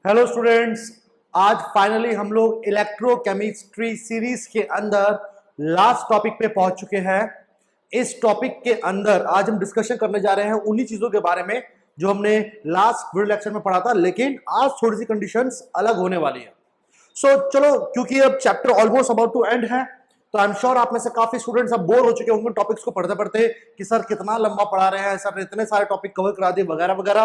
Hello students. आज finally हम लोग इलेक्ट्रोकेमिस्ट्री सीरीज के अंदर लास्ट टॉपिक पे पहुंच चुके हैं। इस टॉपिक के अंदर आज हम डिस्कशन करने जा रहे हैं उन्हीं चीजों के बारे में जो हमने लास्ट वीडियो लेक्चर में पढ़ा था, लेकिन आज थोड़ी सी कंडीशंस अलग होने वाली है। चलो, क्योंकि अब chapter almost about to end है, तो आई एम श्योर आप में से काफी स्टूडेंट्स अब बोर हो चुके होंगे टॉपिक्स को पढ़ते पढ़ते कि सर कितना लंबा पढ़ा रहे हैं, सर ने इतने सारे टॉपिक कवर करा दिए वगैरह वगैरह।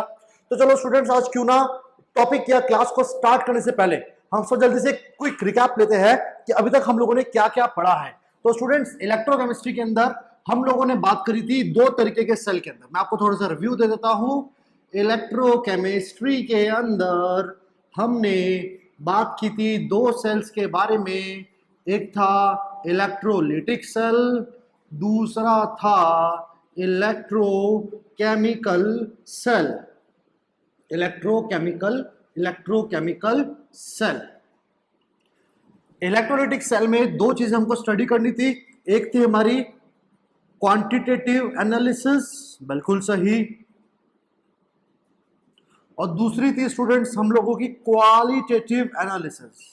तो चलो स्टूडेंट्स, आज क्यों ना टॉपिक या क्लास को स्टार्ट करने से पहले हम सब जल्दी से क्विक रिकैप लेते हैं कि अभी तक हम लोगों ने क्या क्या पढ़ा है। तो स्टूडेंट्स, इलेक्ट्रोकेमिस्ट्री के अंदर हम लोगों ने बात करी थी दो तरीके के सेल के अंदर। मैं आपको थोड़ा सा रिव्यू दे देता हूं। इलेक्ट्रोकेमिस्ट्री के अंदर हमने बात की थी दो सेल्स के बारे में। एक था इलेक्ट्रोलिटिक सेल, दूसरा था electrochemical cell. Electrochemical cell. Electrolytic cell में दो चीजें हमको स्टडी करनी थी। एक थी हमारी क्वांटिटेटिव एनालिसिस, बिल्कुल सही, और दूसरी थी स्टूडेंट्स हम लोगों की क्वालिटेटिव एनालिसिस।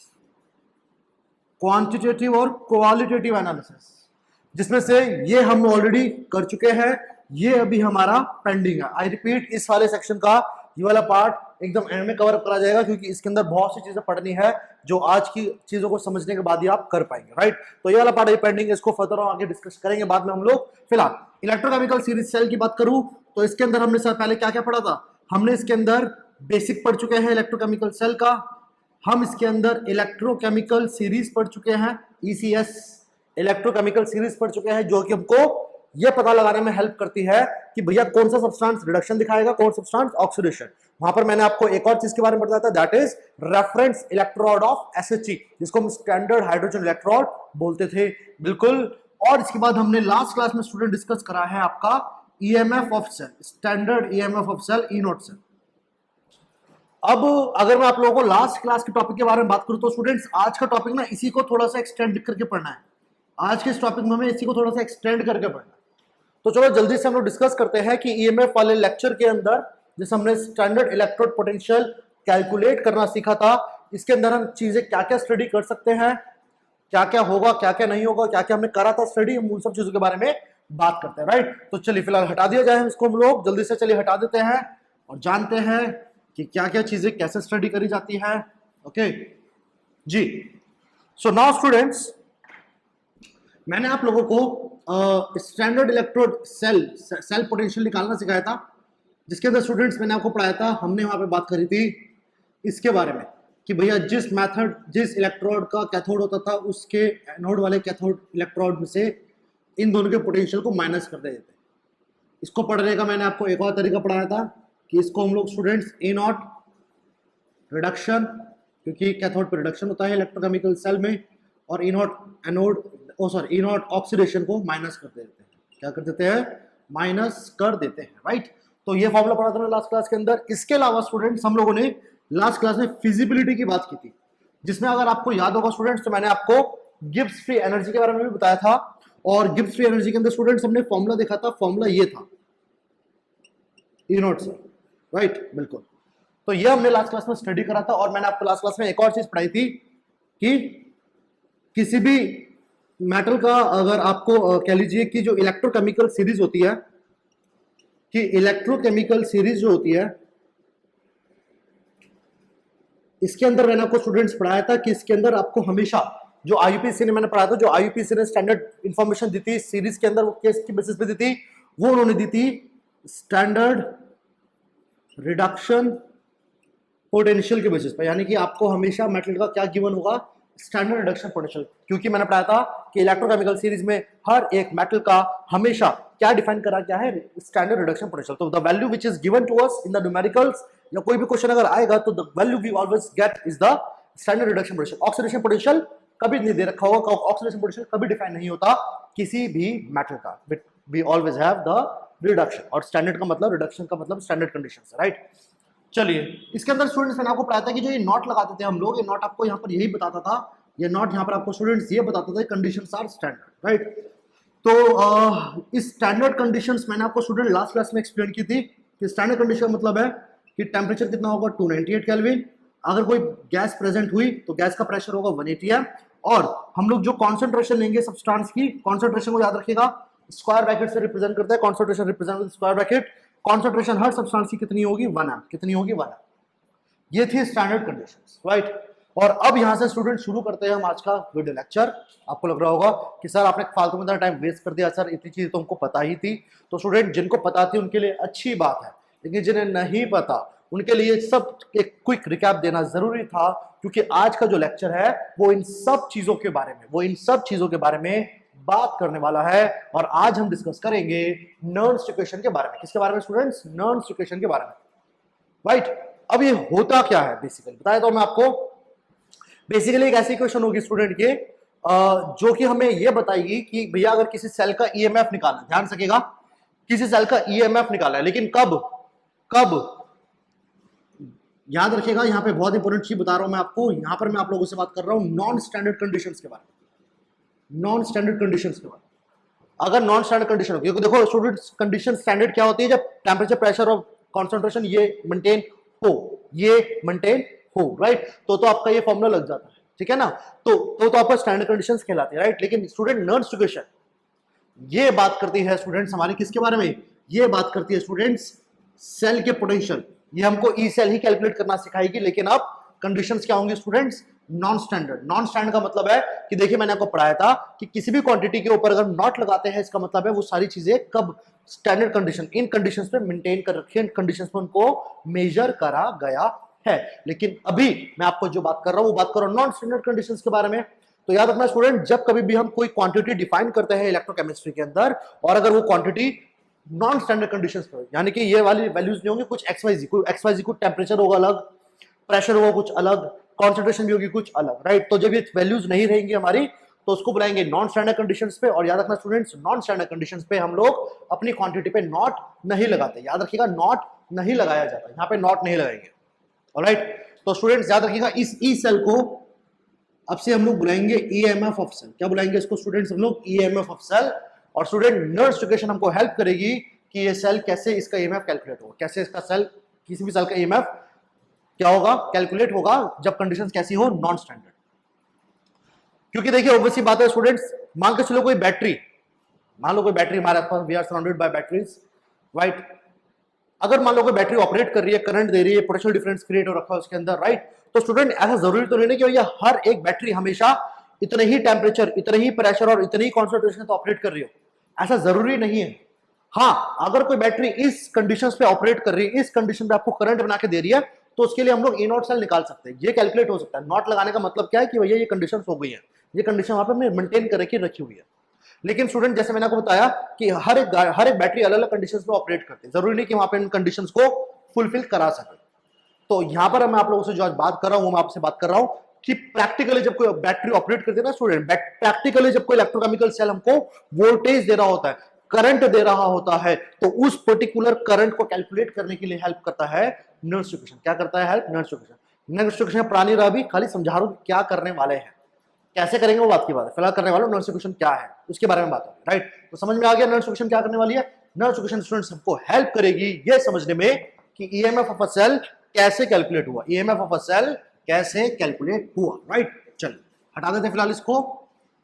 क्वांटिटेटिव और क्वालिटेटिव एनालिसिस, जिसमें से ये हम ऑलरेडी कर चुके हैं, ये अभी हमारा पेंडिंग है। आई रिपीट, इस वाले सेक्शन का ये वाला पार्ट एकदम एंड में कवर करा जाएगा, क्योंकि इसके अंदर बहुत सी चीजें पढ़नी है जो आज की चीजों को समझने के बाद ही आप कर पाएंगे, राइट। तो ये वाला पार्ट पेंडिंग है, इसको फर्दर आगे डिस्कस करेंगे बाद में हम लोग। फिलहाल इलेक्ट्रोकेमिकल सीरीज सेल की बात करूं तो इसके अंदर हमने सर पहले क्या क्या पढ़ा था। हमने इसके अंदर बेसिक पढ़ चुके हैं इलेक्ट्रोकेमिकल सेल का। हम इसके अंदर इलेक्ट्रोकेमिकल सीरीज पढ़ चुके हैं, ईसीएस इलेक्ट्रोकेमिकल सीरीज पढ़ चुके हैं, जो कि हमको यह पता लगाने में हेल्प करती है कि भैया कौन सा सब्सटेंस रिडक्शन दिखाएगा, कौन सा सब्सटेंस ऑक्सीडेशन। वहां पर मैंने आपको एक और चीज के बारे में बताया था, that is reference electrode of SHE, जिसको हम स्टैंडर्ड हाइड्रोजन इलेक्ट्रोड बोलते थे, बिल्कुल। और इसके बाद हमने लास्ट क्लास में स्टूडेंट डिस्कस करा है आपका EMF of cell, standard EMF of cell, E naught cell. अब अगर मैं आप लोगों को लास्ट क्लास के टॉपिक के बारे में बात करूं तो स्टूडेंट्स, आज का टॉपिक ना इसी को थोड़ा सा एक्सटेंड करके पढ़ना है। आज के इस टॉपिक में हमें इसी को थोड़ा सा एक्सटेंड करके पढ़ना है। तो चलो जल्दी से हम लोग डिस्कस करते हैं कि ईएमएफ वाले लेक्चर के अंदर जैसे हमने स्टैंडर्ड इलेक्ट्रोड पोटेंशियल कैलकुलेट करना सीखा था, इसके अंदर हम चीजें क्या क्या स्टडी कर सकते हैं, क्या क्या होगा, क्या क्या नहीं होगा, क्या क्या हमने करा था स्टडी, हम उन सब चीजों के बारे में बात करते हैं, राइट। तो चलिए फिलहाल हटा दिया जाए इसको, हम लोग जल्दी से चलिए हटा देते हैं और जानते हैं कि क्या क्या चीजें कैसे स्टडी करी जाती है। ओके जी। सो नाउ स्टूडेंट्स, मैंने आप लोगों को स्टैंडर्ड इलेक्ट्रोड सेल पोटेंशियल निकालना सिखाया था, जिसके अंदर स्टूडेंट्स मैंने आपको पढ़ाया था, हमने वहां पे बात करी थी इसके बारे में कि भैया जिस इलेक्ट्रोड का कैथोड होता था उसके एनोड वाले कैथोड इलेक्ट्रोड में से इन दोनों के पोटेंशियल को माइनस कर देते थे। इसको पढ़ने का मैंने आपको एक और तरीका पढ़ाया था कि इसको हम लोग स्टूडेंट्स ए नॉट रिडक्शन, क्योंकि कैथोड पर रिडक्शन होता है इलेक्ट्रोकेमिकल सेल में, और E naught anode E naught oxidation को माइनस कर देते हैं। क्या कर देते हैं? माइनस कर देते हैं, राइट। तो ये फॉर्मूला पढ़ा था लास्ट क्लास के अंदर। इसके अलावा स्टूडेंट्स हम लोगों ने लास्ट क्लास में फिजिबिलिटी की बात की थी, जिसमें अगर आपको याद होगा स्टूडेंट्स तो मैंने आपको गिब्स फ्री एनर्जी के बारे में भी बताया था, और गिब्स फ्री एनर्जी के अंदर स्टूडेंट्स हमने फॉर्मूला देखा था, फॉर्मूला ये था ई नॉट से, राइट, बिल्कुल। तो ये हमने लास्ट क्लास में स्टडी करा था, और मैंने आपको लास्ट क्लास में एक और चीज पढ़ाई थी कि किसी भी मेटल का अगर आपको कह लीजिए कि जो इलेक्ट्रोकेमिकल सीरीज होती है, कि इलेक्ट्रोकेमिकल सीरीज जो होती है, इसके अंदर मैंने आपको स्टूडेंट्स पढ़ाया था कि इसके अंदर आपको हमेशा जो आईयूपीएसी ने मैंने पढ़ाया था, जो आईयूपीएसी ने स्टैंडर्ड इंफॉर्मेशन दी थी सीरीज के अंदर, वो केस की बेसिस पे दी थी, वो उन्होंने दी थी स्टैंडर्ड रिडक्शन पोटेंशियल के बेसिस पे। यानी कि आपको हमेशा मेटल का क्या गिवन होगा? स्टैंडर्ड रिडक्शन पोटेंशियल, क्योंकि मैंने पढ़ाया था कि इलेक्ट्रोकेमिकल सीरीज में हर एक मेटल का हमेशा क्या डिफाइन करा गया है? Standard reduction potential. तो the value which is given to us in the numericals, या कोई भी क्वेश्चन अगर आएगा तो the value we always get is the standard reduction potential. Oxidation potential कभी नहीं दे रखा होगा, ऑक्सीडेशन पोटेंशियल कभी डिफाइन नहीं होता किसी भी मेटल का, but we always have the reduction, और स्टैंडर्ड का मतलब, रिडक्शन का मतलब स्टैंडर्ड कंडीशंस, राइट। चलिए, इसके अंदर स्टूडेंट्स मैंने आपको पढ़ाया था कि जो ये नॉट लगाते थे हम लोग, ये नॉट आपको यहाँ पर यही बताता था, ये नॉट यहाँ पर आपको स्टूडेंट्स ये बताता था कंडीशंस आर स्टैंडर्ड, राइट। तो इस स्टैंडर्ड कंडीशंस मैंने आपको स्टूडेंट लास्ट क्लास में एक्सप्लेन की थी कि स्टैंडर्ड कंडीशन मतलब है कि टेम्परेचर कितना होगा? 298 केल्विन, अगर कोई गैस प्रेजेंट हुई तो गैस का प्रेशर होगा 180 है, और हम लोग जो कॉन्सेंट्रेशन लेंगे सब्सटेंस की, कॉन्सेंट्रेशन को याद रखिएगा स्क्वायर ब्रैकेट से रिप्रेजेंट करता है, concentration represent with square bracket, concentration her substance की कितनी होगी 1 है, कितनी होगी 1 है। ये थी स्टैंडर्ड कंडीशंस, राइट। और अब यहां से स्टूडेंट शुरू करते हैं हम आज का वीडियो लेक्चर। आपको लग रहा होगा कि सर आपने फालतू में टाइम वेस्ट कर दिया, सर इतनी चीज तो हमको पता ही थी। तो स्टूडेंट जिनको पता थी उनके लिए अच्छी बात है, लेकिन जिन्हें नहीं पता उनके लिए सब एक क्विक रिकैप देना जरूरी था, क्योंकि आज का जो लेक्चर है वो इन सब चीजों के बारे में बात करने वाला है। और आज हम डिस्कस करेंगे नर्व्स इक्वेशन के बारे में। किसके बारे में स्टूडेंट्स? नर्व्स इक्वेशन के बारे में, राइट। अब ये होता क्या है बेसिकली बताया तो मैं आपको। बेसिकली एक ऐसी इक्वेशन होगी स्टूडेंट के जो कि हमें ये बताएगी कि भैया अगर किसी सेल का ईएमएफ निकालना, ध्यान सकेगा, किसी सेल का ईएमएफ निकालना है, लेकिन कब याद रखिएगा, यहां पे बहुत इंपॉर्टेंट चीज बता रहा हूं मैं आपको। यहां पर मैं आप लोगों से बात कर रहा हूं नॉन स्टैंडर्ड कंडीशंस के बारे में, नॉन स्टैंडर्ड कंडीशंस के बारे में। अगर नॉन स्टैंडर्ड कंडीशन होगी, क्योंकि देखो स्टूडेंट्स कंडीशन स्टैंडर्ड क्या होती है, जब टेंपरेचर, प्रेशर और कॉन्सेंट्रेशन ये मेंटेन हो, राइट। तो आपका ये फॉर्मूला लग जाता है, ठीक है ना। तो आपका स्टैंडर्ड कंडीशंस कहलाते हैं, राइट। लेकिन स्टूडेंट नर्व्स इक्वेशन ये बात करती है स्टूडेंट्स हमारी किसके बारे में? ये बात करती है स्टूडेंट्स सेल के पोटेंशियल। ये हमको ई सेल ही कैलकुलेट करना सिखाएगी, लेकिन अब कंडीशंस क्या होंगी students? Non standard. Non standard का मतलब है कि देखिए मैंने आपको पढ़ाया था कि किसी भी क्वांटिटी के ऊपर अगर नॉट लगाते हैं, इसका मतलब है वो सारी चीजें कब स्टैंडर्ड कंडीशन, इन कंडीशंस पे मेंटेन कर रखी है, इन कंडीशंस पे उनको मेजर करा गया है। लेकिन अभी मैं आपको जो बात कर रहा हूं वो बात कर रहा हूं नॉन स्टैंडर्ड कंडीशंस के बारे में। तो याद रखना स्टूडेंट, जब कभी भी हम कोई क्वांटिटी डिफाइन करते हैं इलेक्ट्रोकेमिस्ट्री के अंदर, और अगर वो क्वांटिटी नॉन स्टैंडर्ड कंडीशंस पे, यानी कि ये वाली वैल्यूज नहीं होंगी, कुछ XYZ, कोई टेम्परेचर होगा अलग, प्रेशर होगा कुछ अलग, कॉन्सेंट्रेशन भी होगी कुछ अलग, राइट। तो जब ये वैल्यूज नहीं रहेंगी हमारी तो उसको बुलाएंगे नॉन स्टैंडर्ड कंडीशंस पे। और याद रखना स्टूडेंट्स, नॉन स्टैंडर्ड कंडीशंस पे हम लोग अपनी क्वांटिटी पे नॉट नहीं लगाते। याद रखिएगा, नॉट नहीं लगाया जाता, यहाँ पे नॉट नहीं लगाएंगे, ऑलराइट। तो स्टूडेंट्स याद रखिएगा, इस ई सेल को अब से हम लोग बुलाएंगे ईएमएफ ऑफ सेल। क्या बुलाएंगे इसको स्टूडेंट्स हम लोग? EMF of cell. और स्टूडेंट नर्व्स इक्वेशन हमको हेल्प करेगी कि ये सेल कैसे, इसका ईएमएफ कैलकुलेट होगा, कैसे इसका सेल, किसी भी सेल का ईएमएफ क्या होगा, कैलकुलेट होगा, जब कंडीशंस कैसी हो, नॉन स्टैंडर्ड। क्योंकि देखिए ऑब्वियसली बात है स्टूडेंट्स, मान के चलो कोई बैटरी, मान लो कोई बैटरी हमारे आसपास, we are surrounded by batteries, right. अगर मान लो कोई बैटरी ऑपरेट कर रही है, करंट दे रही है, पोटेंशियल डिफरेंस क्रिएट हो रखा है उसके अंदर, राइट। तो स्टूडेंट ऐसा जरूरी तो नहीं कि भैया हर एक बैटरी हमेशा इतने ही टेम्परेचर, इतने ही प्रेशर और इतनी ही कॉन्सेंट्रेशन पे ऑपरेट कर रही हो, ऐसा जरूरी नहीं है। हाँ, अगर कोई बैटरी इस कंडीशंस पे ऑपरेट कर रही है, इस कंडीशन पे आपको करंट बना के दे रही है, तो उसके लिए हम लोग E0 सेल निकाल सकते हैं, ये कैलकुलेट हो सकता है। नॉट लगाने का मतलब क्या है कि भैया ये कंडीशंस हो गई है, ये कंडीशन वहां पे मेंटेन करके रखी हुई है। लेकिन स्टूडेंट जैसे मैंने आपको बताया कि हर एक बैटरी अलग अलग कंडीशंस पे ऑपरेट करते हैं, जरूरी नहीं कि वहां पे इन कंडीशंस को फुलफिल करा सके। तो यहां पर मैं आप लोगों से जो आज बात कर रहा हूं वो मैं आपसे बात कर रहा हूं कि प्रैक्टिकली जब कोई बैटरी ऑपरेट करती है ना स्टूडेंट, प्रैक्टिकली जब कोई इलेक्ट्रोकेमिकल सेल हमको वोल्टेज दे रहा होता है, करंट दे रहा होता है, तो उस पर्टिकुलर करंट को कैलकुलेट करने के लिए हेल्प करता है नर्व्स इक्वेशन। क्या करता है help? Nerves equation. Nerves equation पुरानी रहा, भी खाली समझा रहा हूं क्या करने वाले हैं, कैसे करेंगे वो बात की बात है। फिलहाल करने वाले नर्व्स इक्वेशन क्या है उसके बारे में बात होगी, राइट। तो समझ में आ गया नर्व्स इक्वेशन क्या करने वाली है? नर्व्स इक्वेशन स्टूडेंट्स हमको हेल्प करेगी ये समझने में कि ईएमएफ ऑफ अ सेल कैसे कैलकुलेट हुआ, ईएमएफ ऑफ अ सेल कैसे कैलकुलेट हुआ, राइट। चलिए हटा देते हैं फिलहाल इसको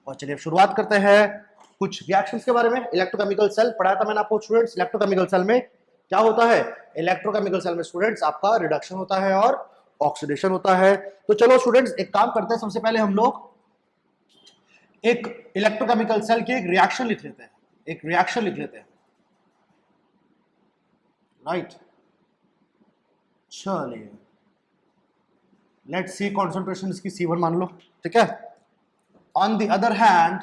और चलिए शुरुआत करते हैं कुछ रिएक्शंस के बारे में। इलेक्ट्रोकेमिकल सेल पढ़ाया था मैंने आपको स्टूडेंट्स। इलेक्ट्रोकेमिकल सेल में क्या होता है? इलेक्ट्रोकेमिकल सेल में स्टूडेंट्स आपका रिडक्शन होता है और ऑक्सीडेशन होता है। तो चलो स्टूडेंट्स एक काम करते हैं, सबसे पहले हम लोग एक इलेक्ट्रोकेमिकल सेल की एक रिएक्शन लिख लेते हैं, एक रिएक्शन लिख लेते हैं, राइट। चलिए लेट्स सी, कॉन्सेंट्रेशन इसकी C1 मान लो, ठीक है। On the other hand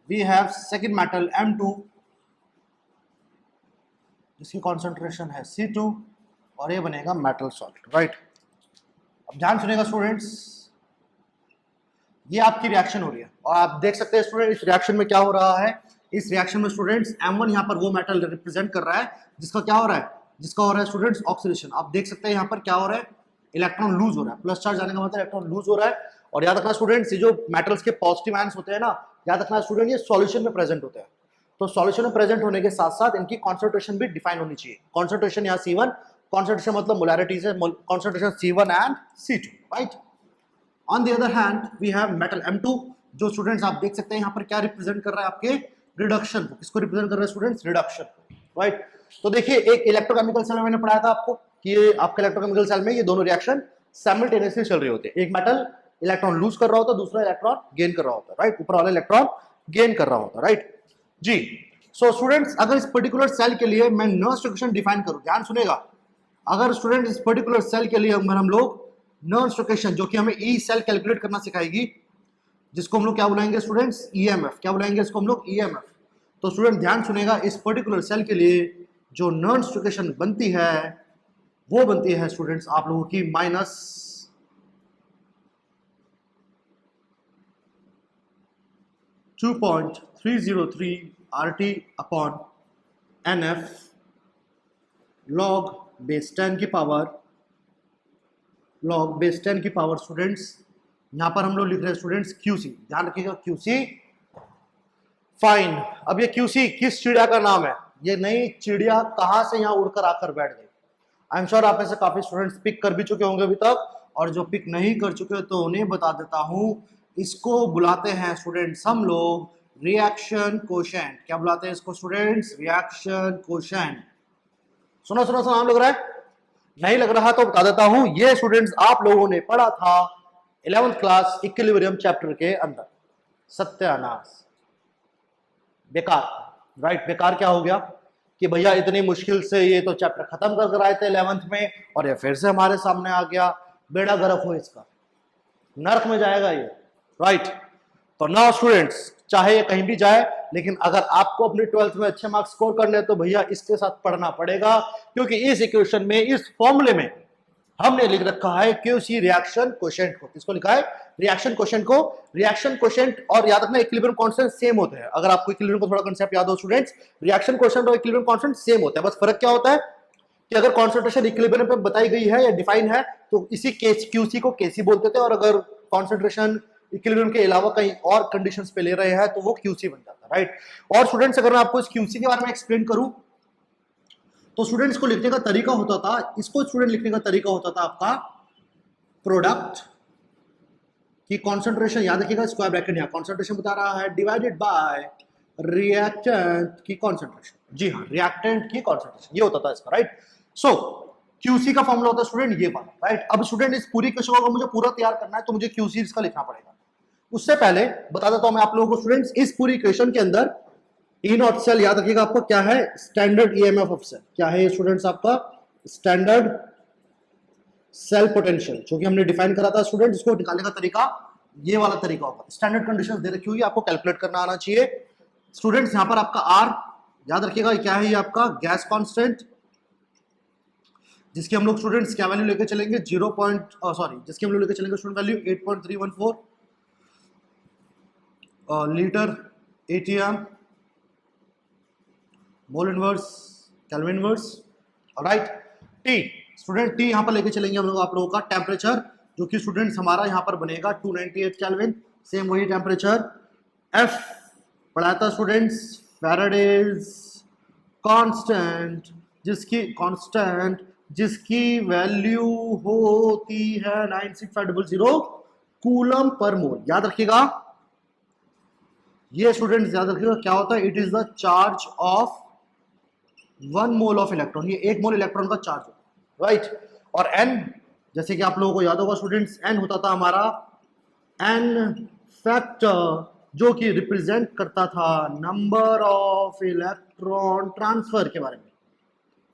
we have second metal M2, जिसकी कॉन्सेंट्रेशन है C2 और ये बनेगा मेटल सॉल्ट, राइट। अब ध्यान सुनिएगा स्टूडेंट्स, ये आपकी रिएक्शन हो रही है और आप देख सकते हैं स्टूडेंट इस रिएक्शन में क्या हो रहा है। इस रिएक्शन में स्टूडेंट्स M1 यहाँ पर वो मेटल रिप्रेजेंट कर रहा है जिसका क्या हो रहा है, जिसका हो रहा है स्टूडेंट्स ऑक्सीडेशन। आप देख सकते हैं यहाँ पर क्या हो रहा है, इलेक्ट्रॉन लूज हो रहा है, प्लस चार्ज आने का मतलब इलेक्ट्रॉन लूज हो रहा है। और याद रखना स्टूडेंट्स, ये जो मेटल्स के पॉजिटिव आयंस होते हैं ना, याद रखना स्टूडेंट, ये सॉल्यूशन में प्रेजेंट होते हैं। तो सॉल्यूशन में प्रेजेंट होने के साथ साथ इनकी कॉन्सेंट्रेशन भी डिफाइन होनी चाहिए। कॉन्सेंट्रेशन यहाँ C1, कॉन्सेंट्रेशन मतलब मोलैरिटीज है, concentration C1 and C2, right. On the other hand we have metal M2, जो स्टूडेंट्स आप देख सकते हैं यहाँ पर क्या रिप्रेजेंट कर रहा है, आपके रिडक्शन को। किसको रिप्रेजेंट कर रहा है स्टूडेंट्स? रिडक्शन को, राइट। तो देखिए एक इलेक्ट्रोकेमिकल सेल में मैंने पढ़ाया था आपको कि ये आपके इलेक्ट्रोकेमिकल सेल में ये दोनों रिएक्शन साइमल्टेनियसली चल रहे होते हैं। एक मेटल इलेक्ट्रॉन लूज कर रहा होता है, दूसरा इलेक्ट्रॉन गेन कर रहा होता है, राइट। ऊपर वाला इलेक्ट्रॉन गेन कर रहा होता है, राइट जी। सो स्टूडेंट्स अगर इस पर्टिकुलर सेल के लिए मैं नर्व्स इक्वेशन डिफाइन करूं, ध्यान सुनेगा, अगर स्टूडेंट इस पर्टिकुलर सेल के लिए हम लोग नर्व्स इक्वेशन जो कि हमें ई सेल कैलकुलेट करना सिखाएगी, जिसको हम लोग क्या बुलाएंगे स्टूडेंट्स? ईएमएफ। क्या बुलाएंगे इसको हम लोग? ईएमएफ। तो स्टूडेंट ध्यान सुनेगा, इस पर्टिकुलर सेल के लिए जो नर्व्स इक्वेशन बनती है वो बनती है स्टूडेंट्स आप लोगों की minus 2.303 RT upon NF log base 10 की पावर, log बेस 10 की पावर स्टूडेंट्स, यहां पर हम लोग लिख रहे हैं स्टूडेंट्स QC। ध्यान रखिएगा QC, फाइन। अब ये QC किस चिड़िया का नाम है? ये नई चिड़िया कहां से यहां उड़कर आकर बैठ गई? आई एम श्योर आप में से काफी स्टूडेंट्स पिक कर भी चुके होंगे अभी तक, और जो पिक नहीं कर चुके तो उन्हें बता देता हूं, इसको बुलाते हैं स्टूडेंट्स हम लोग रिएक्शन कोशेंट। क्या बुलाते हैं इसको स्टूडेंट्स? Reaction quotient. सुनो सुनो सुनो, नाम लग रहा है? नहीं लग रहा तो बता देता हूं, ये स्टूडेंट्स आप लोगों ने पढ़ा था 11th क्लास इक्विलिब्रियम चैप्टर के अंदर। सत्यानाश, बेकार, राइट। बेकार क्या हो गया कि भैया इतनी मुश्किल से ये तो चैप्टर खत्म कर आए थे 11th में, और ये फिर से हमारे सामने आ गया। बेड़ा गर्क हो इसका, नरक में जाएगा ये, राइट। तो नाउ स्टूडेंट्स चाहे ये कहीं भी जाए, लेकिन अगर आपको अपने 12th में अच्छे मार्क्स स्कोर करने तो भैया इसके साथ पढ़ना पड़ेगा, क्योंकि इस इक्वेशन में, इस फॉर्मूले में हमने लिख रखा है QC रिएक्शन कोशेंट को। किसको लिखा है? रिएक्शन कोशेंट को। रिएक्शन कोशेंट और याद रखना इक्विलिब्रियम कांस्टेंट सेम होते हैं। अगर आपको इक्विलिब्रियम को थोड़ा कांसेप्ट याद हो स्टूडेंट्स, रिएक्शन कोशेंट और इक्विलिब्रियम कांस्टेंट सेम होते हैं। बस फर्क क्या होता है कि अगर कॉन्सेंट्रेशन इक्विलिब्रियम पे बताई गई है या डिफाइन है तो इसी QC को KC बोलते थे, और अगर कॉन्सेंट्रेशन इक्विलिब्रियम के अलावा कहीं और कंडीशंस पे ले रहे हैं तो वो QC बन जाता है, राइट। और स्टूडेंट्स अगर मैं आपको इस QC के बारे में एक्सप्लेन करूं तो स्टूडेंट्स को लिखने का तरीका होता था, इसको स्टूडेंट लिखने का तरीका होता था आपका प्रोडक्ट की कॉन्सेंट्रेशन, याद रखिएगा स्क्वायर ब्रैकेट, यहां कॉन्सेंट्रेशन बता रहा है, डिवाइडेड बाय रिएक्टेंट की कॉन्सेंट्रेशन। जी हाँ, रिएक्टेंट की कॉन्सेंट्रेशन, ये होता था इसका, राइट। सो QC का फॉर्मूला होता है स्टूडेंट ये वाला, राइट। अब स्टूडेंट इस पूरी क्वेश्चन को मुझे पूरा तैयार करना है तो मुझे QC इसका लिखना पड़ेगा। उससे पहले बता देता हूं मैं आप लोगों को स्टूडेंट्स, इस पूरी इक्वेशन के अंदर E नॉट सेल, याद रखिएगा आपको क्या है? Standard EMF of cell. क्या है स्टूडेंट्स? आपका स्टैंडर्ड सेल पोटेंशियल, जो कि हमने डिफाइन करा था स्टूडेंट। इसको निकालने का तरीका ये वाला तरीका होगा। स्टैंडर्ड कंडीशंस दे रखी हुई, आपको कैलकुलेट करना आना चाहिए स्टूडेंट्स। यहां पर आपका R याद रखिएगा क्या है? ये आपका गैस कांस्टेंट, जिसकी हम लोग स्टूडेंट्स क्या वैल्यू लेके चलेंगे? जिसकी हम लोग लेके चलेंगे student value 8.314 litre ATM mole inverse kelvin inverse, right. T student T यहां पर लेके चलेंगे हम लोग आप लोगों का टेम्परेचर, जो कि स्टूडेंट्स हमारा यहां पर बनेगा 298 केल्विन, सेम वही टेम्परेचर। F पढ़ा था स्टूडेंट्स फैराडेज कांस्टेंट, जिसकी वैल्यू होती है 96500 कूलम पर मोल। याद रखिएगा ये स्टूडेंट्स, याद रखिएगा क्या होता है? It is the charge of 1 mole of electron. ये 1 मोल इलेक्ट्रॉन का चार्ज होता है, राइट। और N जैसे कि आप लोगों को याद होगा स्टूडेंट्स, N होता था हमारा N फैक्टर, जो कि रिप्रेजेंट करता था नंबर ऑफ इलेक्ट्रॉन ट्रांसफर के बारे में।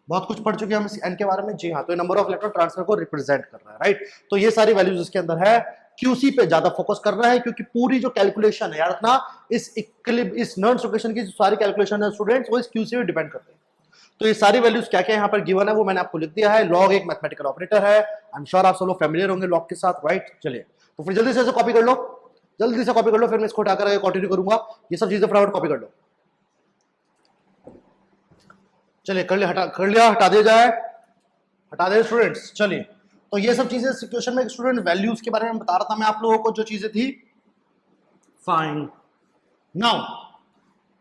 बहुत कुछ पढ़ चुके हैं हम इस N के बारे में, जी हाँ। तो ये नंबर ऑफ इलेक्ट्रॉन ट्रांसफर को रिप्रेजेंट कर रहा है, राइट। तो ये सारी वैल्यूज इसके अंदर है। QC पे ज्यादा फोकस कर रहा है, क्योंकि पूरी जो कैलकुलेशन है, याद रखना, इस नर्व्स इक्वेशन की जो सारी कैलकुलेशन है स्टूडेंट्स, वो इस QC पे डिपेंड करते हैं। तो ये सारी वैल्यूज क्या क्या यहाँ पर गिवन है वो मैंने आपको लिख दिया है। लॉग एक मैथमेटिकल ऑपरेटर है, आई एम श्योर आप सब लोग फैमिलियर होंगे लॉग के साथ, राइट। चलिए तो फिर जल्दी से कॉपी कर लो, जल्दी से कॉपी कर लो, फिर मैं इसको उठाकर आगे कंटिन्यू करूंगा। ये सब चीजें फटाफट कॉपी कर लो। चलिए कर लिया, हटा दिया जाए, हटा दे स्टूडेंट्स। चलिए तो ये सब चीजें सिचुएशन में स्टूडेंट वैल्यूज के बारे में बता रहा था मैं आप लोगों को, जो चीजें थी, फाइन। नाउ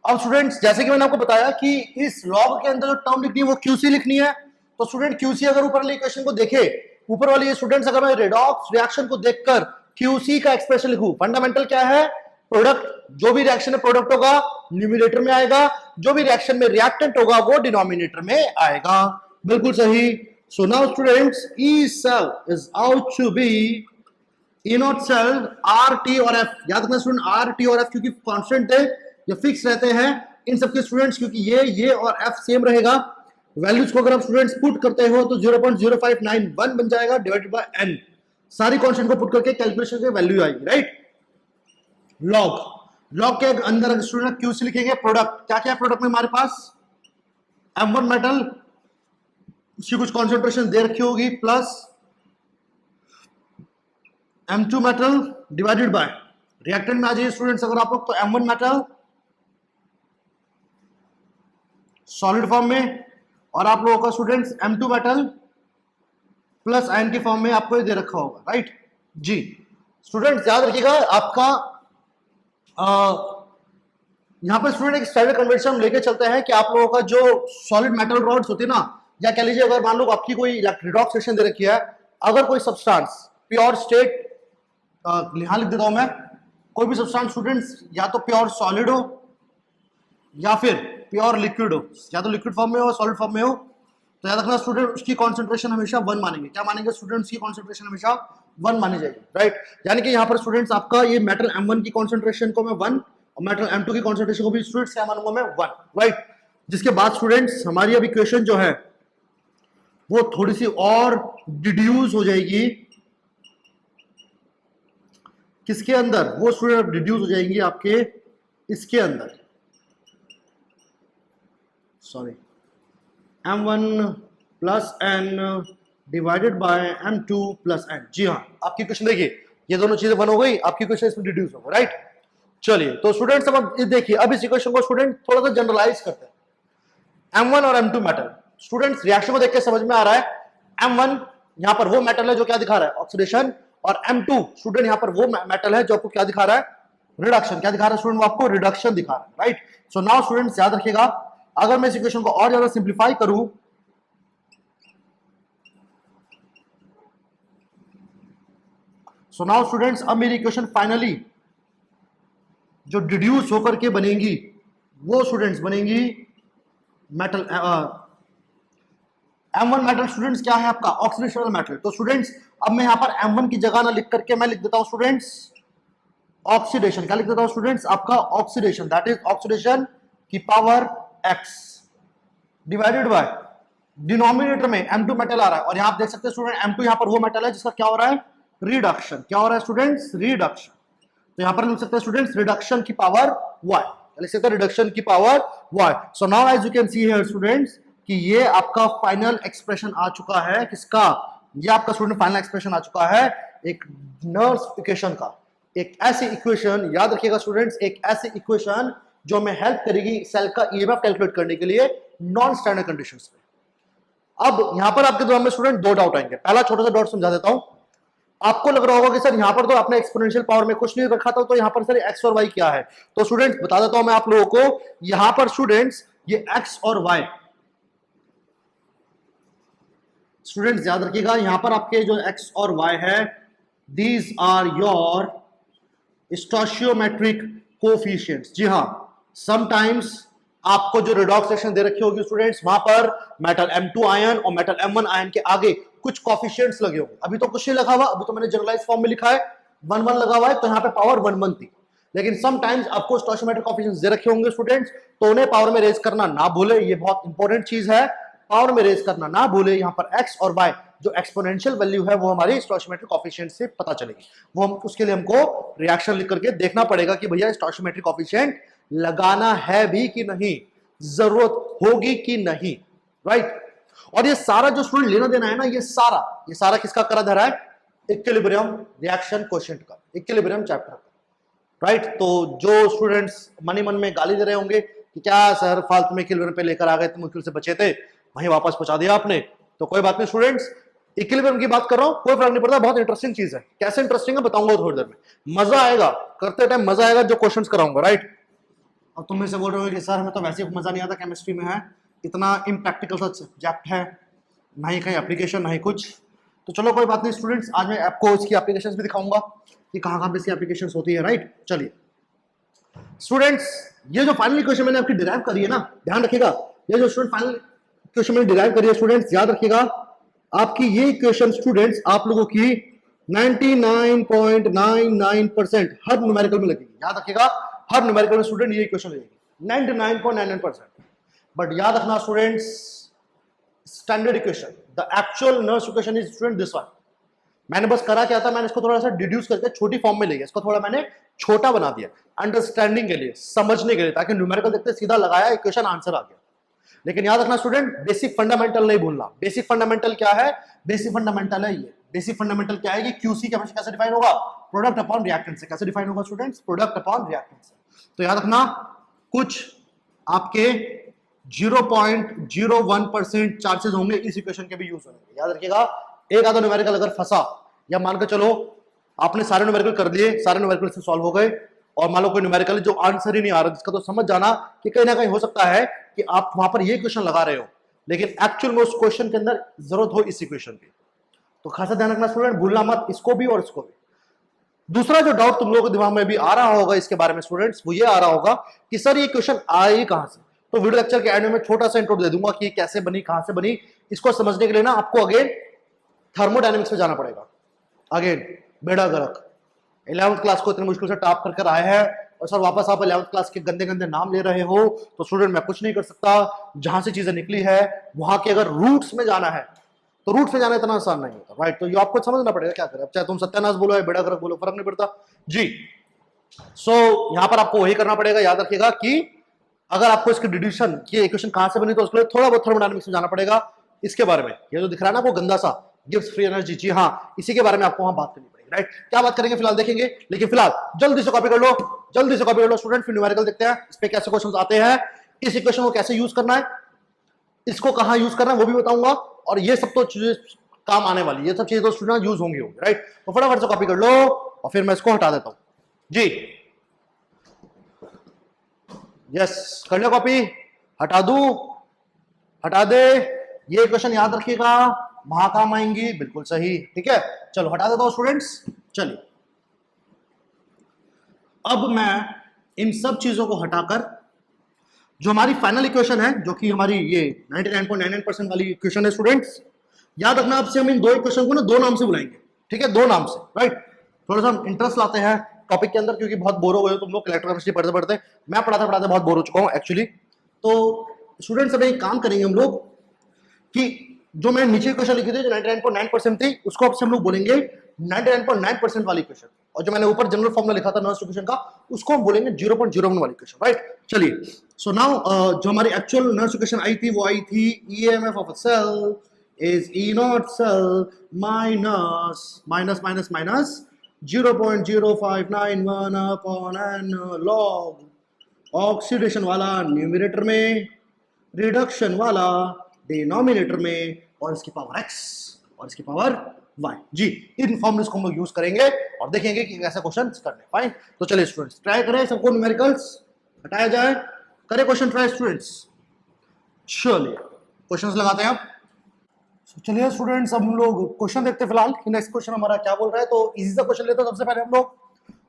अब स्टूडेंट्स जैसे कि मैंने आपको बताया कि इस लॉग के अंदर जो टर्म लिखनी है वो QC लिखनी है, तो स्टूडेंट क्यूसी अगर ऊपर वाली इक्वेशन को देखे, ऊपर वाली स्टूडेंट्स अगर मैं रेडॉक्स रिएक्शन को देखकर क्यूसी का एक्सप्रेशन लिखूं, फंडामेंटल क्या है, प्रोडक्ट, जो भी रिएक्शन में प्रोडक्ट होगा न्यूमिनेटर में आएगा, जो भी रिएक्शन में रिएक्टेंट होगा वो डिनोमिनेटर में आएगा। बिल्कुल सही। So now students, E cell is out to be E naught cell R T और एफ। याद रखना स्टूडेंट, आर टी और एफ क्योंकि कांस्टेंट है, ये फिक्स रहते हैं इन सबके स्टूडेंट्स, क्योंकि ये और एफ सेम रहेगा। वैल्यूज को अगर आप स्टूडेंट्स पुट करते हो तो 0.0591 बन जाएगा डिवाइडेड बाय एन। सारी कांस्टेंट को पुट करके कैलकुलेशन से वैल्यू आएगी, राइट। लॉग के अंदर स्टूडेंट क्यूसी लिखेंगे, प्रोडक्ट क्या क्या है प्रोडक्ट में हमारे पास, M1 मेटल, उसकी कुछ कॉन्सेंट्रेशन दे रखी होगी, plus M2 metal divided by, reactant में आ जाइए स्टूडेंट्स अगर आप लोग, तो M1 मेटल सॉलिड फॉर्म में, और आप लोगों का students M2 metal plus ion के फॉर्म में आपको ये दे रखा होगा, राइट जी। स्टूडेंट्स याद रखिएगा आपका यहां पर स्टूडेंट एक स्टैंडर्ड कन्वेंशन लेके चलते हैं कि आप लोगों का जो सॉलिड मेटल रॉड्स होती है ना, या कह लीजिए अगर मान लो आपकी कोई रिडॉक्स रिएक्शन दे रखी है, अगर कोई सब्सटेंस प्योर स्टेट, यहां लिख देता हूं मैं, कोई भी सब्सटेंस स्टूडेंट्स या तो प्योर सॉलिड हो या फिर प्योर लिक्विड हो, या तो लिक्विड फॉर्म में हो सॉलिड फॉर्म में हो, तो याद रखना स्टूडेंट उसकी कॉन्सेंट्रेशन हमेशा 1 मानेंगे। क्या मानेंगे स्टूडेंट्स, की कॉन्सेंट्रेशन हमेशा 1 मानी जाएगी, राइट। यानी कि यहाँ पर स्टूडेंट्स आपका ये मेटल M1 की कॉन्सेंट्रेशन को मैं 1 और मेटल M2 की कॉन्सेंट्रेशन को भी स्टूडेंट्स क्या मानूंगा मैं 1, राइट। जिसके बाद स्टूडेंट्स हमारी अब इक्वेशन जो है वो थोड़ी सी और डिड्यूस हो जाएगी, किसके अंदर, वो स्टूडेंट डिड्यूस हो जाएंगी आपके इसके अंदर, sorry, M1 plus n divided by M2 plus n। जी हाँ, आपकी क्वेश्चन देखिए, ये दोनों चीजें 1 हो गई, आपकी क्वेश्चन इसमें डिड्यूस होगा, राइट। चलिए तो स्टूडेंट्स अब देखिए, अब इस इक्वेशन को स्टूडेंट थोड़ा सा जनरलाइज करते हैं। M1 और M2 मेटल, स्टूडेंट्स रिएक्शन को देख के समझ में आ रहा है M1 यहां पर वो मेटल है जो क्या दिखा रहा है, ऑक्सीडेशन, और M2 स्टूडेंट यहां पर वो मेटल है जो आपको क्या दिखा रहा है, रिडक्शन। क्या दिखा रहा है स्टूडेंट, वो आपको रिडक्शन दिखा रहा है, राइट। सो नाउ स्टूडेंट्स याद रखिएगा, अगर मैं इस इक्वेशन को और ज्यादा सिंप्लीफाई करूं, सो नाउ स्टूडेंट्स अब मेरी इक्वेशन फाइनली जो डिड्यूस होकर के बनेगी वो स्टूडेंट्स बनेगी मेटल M1 मेटल स्टूडेंट्स क्या है आपका, ऑक्सीडेशन मेटल। तो स्टूडेंट्स अब मैं यहां पर M1 की जगह ना लिख करके मैं लिख देता हूं स्टूडेंट्स ऑक्सीडेशन। क्या लिख देता हूं स्टूडेंट्स, आपका ऑक्सीडेशन, दैट इज ऑक्सीडेशन की power x divided by, denominator में M2 मेटल आ रहा है, और यहां आप देख सकते हैं स्टूडेंट M2 यहां पर वो मेटल है जिसका क्या हो रहा है, रिडक्शन। क्या हो रहा है स्टूडेंट्स, रिडक्शन। तो यहां पर लिख सकते हैं स्टूडेंट्स रिडक्शन की पावर y, लिख सकते हैं रिडक्शन की power y। So now as you can see here students कि ये आपका फाइनल एक्सप्रेशन आ चुका है, किसका, ये आपका स्टूडेंट फाइनल एक्सप्रेशन आ चुका है एक नर्स इक्वेशन का। एक ऐसी इक्वेशन याद रखिएगा स्टूडेंट्स, एक ऐसी इक्वेशन जो हमें हेल्प करेगी सेल का ईएमएफ कैलकुलेट करने के लिए नॉन स्टैंडर्ड कंडीशंस में। अब यहां पर आपके दिमाग में स्टूडेंट 2 डाउट आएंगे। पहला छोटा सा डाउट समझा देता हूं, आपको लग रहा होगा कि सर यहां पर तो आपने एक्सपोनेंशियल पावर में कुछ नहीं रखा था, तो यहां पर सर x और y क्या है। तो स्टूडेंट्स बता देता हूं मैं आप लोगों को, यहां पर स्टूडेंट्स ये x और y, स्टूडेंट्स याद रखिएगा यहां पर आपके जो x और y है, these are your stoichiometric coefficients. जी हां, समटाइम्स आपको जो रिडॉक्स रिएक्शन दे रखी होगी स्टूडेंट्स, वहां पर मेटल M2 आयन और मेटल M1 आयन के आगे कुछ कोफिशिएंट्स लगे होंगे। अभी तो कुछ नहीं लगा हुआ, अभी तो मैंने जनरलाइज फॉर्म में लिखा है 1 1 लगा हुआ है, तो यहाँ पे पावर 1 1 थी। लेकिन समटाइम्स आपको स्टोशियोमेट्रिक कोफिशिएंट्स दे रखे होंगे स्टूडेंट्स, तो उन्हें पावर में रेज करना ना भूले, ये बहुत इंपॉर्टेंट चीज है, पावर में रेज करना ना भूले। यहाँ पर x और y जो एक्सपोनेंशियल वैल्यू है वो हमारी स्टोशियोमेट्रिक कोफिशिएंट से पता चलेगी, वो हम उसके लिए हमको रिएक्शन लिख करके देखना पड़ेगा कि भैया स्टोशियोमेट्रिक कोफिशिएंट लगाना है भी कि नहीं, जरूरत होगी कि नहीं, राइट। और ये सारा जो स्टूडेंट लेना देना है ना, ये सारा किसका करा धरा है, इक्विलिब्रियम रिएक्शन कोएफिशिएंट का, इक्विलिब्रियम चैप्टर का, राइट। तो जो स्टूडेंट्स मन ही मन में गाली दे रहे होंगे कि क्या सर फालतू में इक्विलिब्रियम पे लेकर आ गए, तुम मुश्किल से बचे थे, वहीं वापस पहुंचा दिया आपने, तो कोई बात नहीं स्टूडेंट्स, इक्विलिब्रियम की बात कर रहा हूं, कोई फर्क नहीं पड़ता, बहुत इंटरेस्टिंग चीज है। कैसे इंटरेस्टिंग है बताऊंगा थोड़ी देर में, मजा आएगा करते टाइम, मजा आएगा जो क्वेश्चंस कराऊंगा, राइट। अब तुम में से बोल रहे हो कि सर हमें तो वैसे मजा नहीं आता, केमिस्ट्री में है इतना इम्प्रैक्टिकल सा सब्जेक्ट है, ना ही कहीं एप्लीकेशन, ना ही कुछ। तो चलो कोई बात नहीं स्टूडेंट्स, आज मैं आपको इसकी एप्लीकेशंस भी दिखाऊंगा कि कहाँ कहाँ पे इसकी एप्लीकेशंस होती है, राइट। चलिए स्टूडेंट्स, ये जो फाइनल इक्वेशन मैंने आपकी डिराइव करी है ना, ध्यान रखिएगा, ये जो स्टूडेंट फाइनल इक्वेशन मैंने डिराइव करी है स्टूडेंट्स, याद रखिएगा आपकी ये इक्वेशन स्टूडेंट्स आप लोगों की 99.99% हर न्यूमेरिकल में लगेगी। याद रखिएगा हर न्यूमेरिकल में स्टूडेंट ये इक्वेशन लगेगी 99.99%। बट याद रखना students, standard equation, the actual Nernst equation is student this one. मैंने बस करा क्या था, मैंने इसको थोड़ा सा डिड्यूस करके छोटी फॉर्म में ले गया, इसको थोड़ा मैंने छोटा बना दिया अंडरस्टैंडिंग के लिए, समझने के लिए, ताकि न्यूमेरिकल देखते सीधा लगाया इक्वेशन आंसर आ गया। लेकिन याद रखना स्टूडेंट, बेसिक फंडामेंटल नहीं भूलना। बेसिक फंडामेंटल क्या है? बेसिक फंडामेंटल है ये। बेसिक फंडामेंटल क्या है कि क्यूसी का कैसे डिफाइन होगा? प्रोडक्ट अपॉन रिएक्टेंस से। कैसे डिफाइन होगा स्टूडेंट्स? प्रोडक्ट अपॉन रिएक्टेंस से। तो याद रखना कुछ आपके 0.01% चांसेस होंगे इस इक्वेशन के भी यूज होने के। याद रखिएगा एक आधा न्यूमेरिकल अगर फंसा, या मान के चलो आपने सारे न्यूमेरिकल कर दिए, सारे न्यूमेरिकल से सॉल्व हो गए, और मान लो कोई न्यूमेरिकल जो आंसर ही नहीं आ रहा, जिसका तो समझ जाना कि कहीं ना कहीं हो सकता है कि आप वहां पर ये क्वेश्चन लगा रहे हो, लेकिन एक्चुअल में उस क्वेश्चन के अंदर जरूरत हो इस इक्वेशन की। तो खासा ध्यान रखना स्टूडेंट, भूलना मत इसको भी और इसको भी। दूसरा जो डाउट तुम लोगों के दिमाग में भी आ रहा होगा इसके बारे में स्टूडेंट्स, वो ये आ रहा होगा कि सर ये क्वेश्चन आए कहां से। तो वीडियो लेक्चर के एंड में छोटा सा इंट्रो दे दूंगा कि कैसे बनी, कहां से बनी। इसको समझने के लिए ना आपको अगेन थर्मोडायनेमिक्स में जाना पड़ेगा। अगेन बेड़ा गर्क 11th क्लास को इतनी मुश्किल से टॉप कर आए हैं, और सर वापस आप 11th क्लास के गंदे गंदे नाम ले रहे हो। तो स्टूडेंट मैं कुछ नहीं कर सकता, जहां से चीजें निकली है वहां के अगर रूट्स में जाना है तो रूट्स में जाना इतना आसान नहीं होता, राइट। तो ये आपको समझना पड़ेगा क्या करें, चाहे तुम सत्यानाश बोलो या बेड़ा गर्क बोलो, फर्क नहीं पड़ता जी। सो यहां पर आपको वही करना पड़ेगा। याद रखिएगा कि अगर आपको इसकी डिड्यूशन की इक्वेशन कहां से बनी, तो उसके लिए थोड़ा बहुत थर्मोडायनेमिक्स में जाना पड़ेगा। इसके बारे में ये जो दिख रहा है ना वो गंदा सा गिव्स फ्री एनर्जी, जी हाँ, इसी के बारे में आपको वहां बात करनी पड़ेगी, राइट। क्या बात करेंगे फिलहाल देखेंगे, लेकिन फिलहाल जल्दी से कॉपी कर लो, जल्दी से कॉपी कर लो स्टूडेंट। फिर न्यूमेरिकल देखते हैं इस पे कैसे क्वेश्चंस आते हैं, इस इक्वेशन को कैसे यूज करना है, इसको कहां यूज करना है वो भी बताऊंगा, और ये सब तो चीजें काम आने वाली, ये सब चीजें तो स्टूडेंट यूज होंगी, राइट। तो फटाफट से कॉपी कर लो और फिर मैं इसको हटा देता हूं जी। यस कर लो कॉपी, हटा दूं, हटा दे। ये क्वेश्चन याद रखिएगा, वहां काम आएंगी, बिल्कुल सही, ठीक है। चलो हटा देता हूं स्टूडेंट्स। चलिए अब मैं इन सब चीजों को हटाकर जो हमारी फाइनल इक्वेशन है, जो कि हमारी ये 99.99% वाली इक्वेशन है स्टूडेंट्स, याद रखना आपसे हम इन दो इक्वेशन को ना दो नाम से बुलाएंगे, ठीक है, दो नाम से, राइट। थोड़ा सा हम इंटरेस्ट लाते हैं टॉपिक के अंदर, क्योंकि बहुत बोर हो गए हो तुम लोग इलेक्ट्रोकेमिस्ट्री पढ़ते पढ़ते, मैं पढ़ाते पढ़ाते बहुत बोर हो चुका हूँ एक्चुअली। तो स्टूडेंट्स अब एक काम करेंगे हम लोग कि जो मैं नीचे इक्वेशन लिखी थी जो 99.9% थी, उसको अब से हम लोग बोलेंगे 99.9% वाली इक्वेशन, और जो मैंने ऊपर जनरल फॉर्मूला लिखा था नर्स इक्वेशन का, उसको हम बोलेंगे 0.01 वाली इक्वेशन, राइट। चलिए सो नाउ जो हमारी एक्चुअल नर्स इक्वेशन आई थी वो आई थी EMF of a cell is E naught cell minus 0.0591 upon n log oxidation वाला न्यूमरेटर में, रिडक्शन वाला डिनोमिनेटर में, और इसकी पावर x और इसकी पावर y जी। इन फॉर्मूलेस को हम लोग यूज करेंगे और देखेंगे कि कैसे क्वेश्चन करने। फाइन, तो चलिए स्टूडेंट्स ट्राई करें, सबको न्यूमेरिकल्स हटाया जाए, करें क्वेश्चन ट्राई स्टूडेंट्स। चलिए क्वेश्चंस लगाते हैं आप। चलिए स्टूडेंट्स अब हम लोग क्वेश्चन देखते हैं फिलहाल कि नेक्स्ट क्वेश्चन हमारा क्या बोल रहा है। तो इजी सा क्वेश्चन लेते हैं सबसे पहले हम लोग,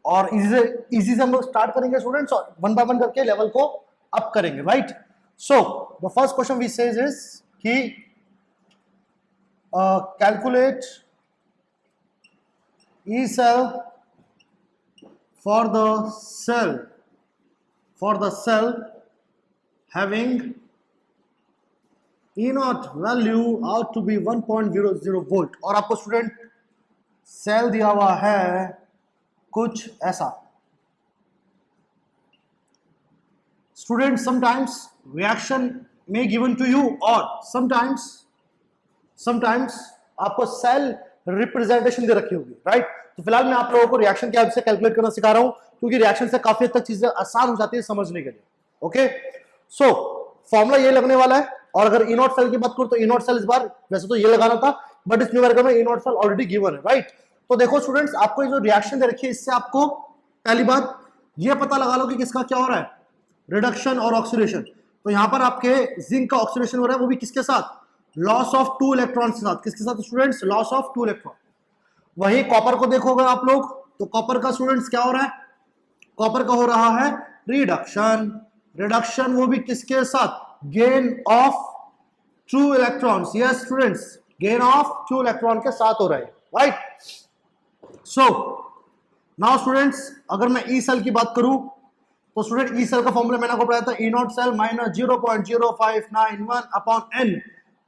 और इजी से हम लोग स्टार्ट करेंगे स्टूडेंट्स, और वन बाय वन करके लेवल को अप करेंगे, right. So the first question we says is कि calculate E cell for the cell having E naught value out to be 1.00 volt, और आपको स्टूडेंट सेल दिया हुआ है कुछ ऐसा। स्टूडेंट समटाइम्स रिएक्शन में गिवन टू यू, और समटाइम्स आपको सेल रिप्रेजेंटेशन दे रखी होगी, राइट। तो फिलहाल मैं आप लोगों को रिएक्शन के से कैलकुलेट करना सिखा रहा हूं, क्योंकि रिएक्शन से काफी हद तक चीजें आसान हो जाती है समझने के लिए। ओके सो फॉर्मूला ये लगने वाला है, और अगर ई नॉट सेल की बात करूं तो ई नॉट सेल इस बार वैसे तो ये लगाना था, बट इस न्यूमेरिकल में ई नॉट सेल ऑलरेडी गिवन है, राइट। तो देखो स्टूडेंट्स, आपको ये जो रिएक्शन दे रखी है, इससे आपको पहली बात ये पता लगा लो कि किसका क्या हो रहा है, रिडक्शन और ऑक्सीडेशन। तो यहां पर आपके जिंक का ऑक्सीडेशन हो रहा है, वो भी किसके साथ, लॉस ऑफ 2 इलेक्ट्रॉन के साथ, किसके साथ स्टूडेंट्स, लॉस ऑफ 2 इलेक्ट्रॉन। वही कॉपर को देखोगे आप लोग, तो कॉपर का स्टूडेंट्स क्या हो रहा है, कॉपर का हो रहा है रिडक्शन, रिडक्शन वो भी किसके साथ, gain of 2 electrons, yes students, gain of 2 electron के साथ हो रहा है, राइट। सो नाउ स्टूडेंट्स अगर मैं ई सेल की बात करूं, तो स्टूडेंट ई सेल का फॉर्मूला मैंने आपको पढ़ाया था, E naught cell minus 0.0591 upon n,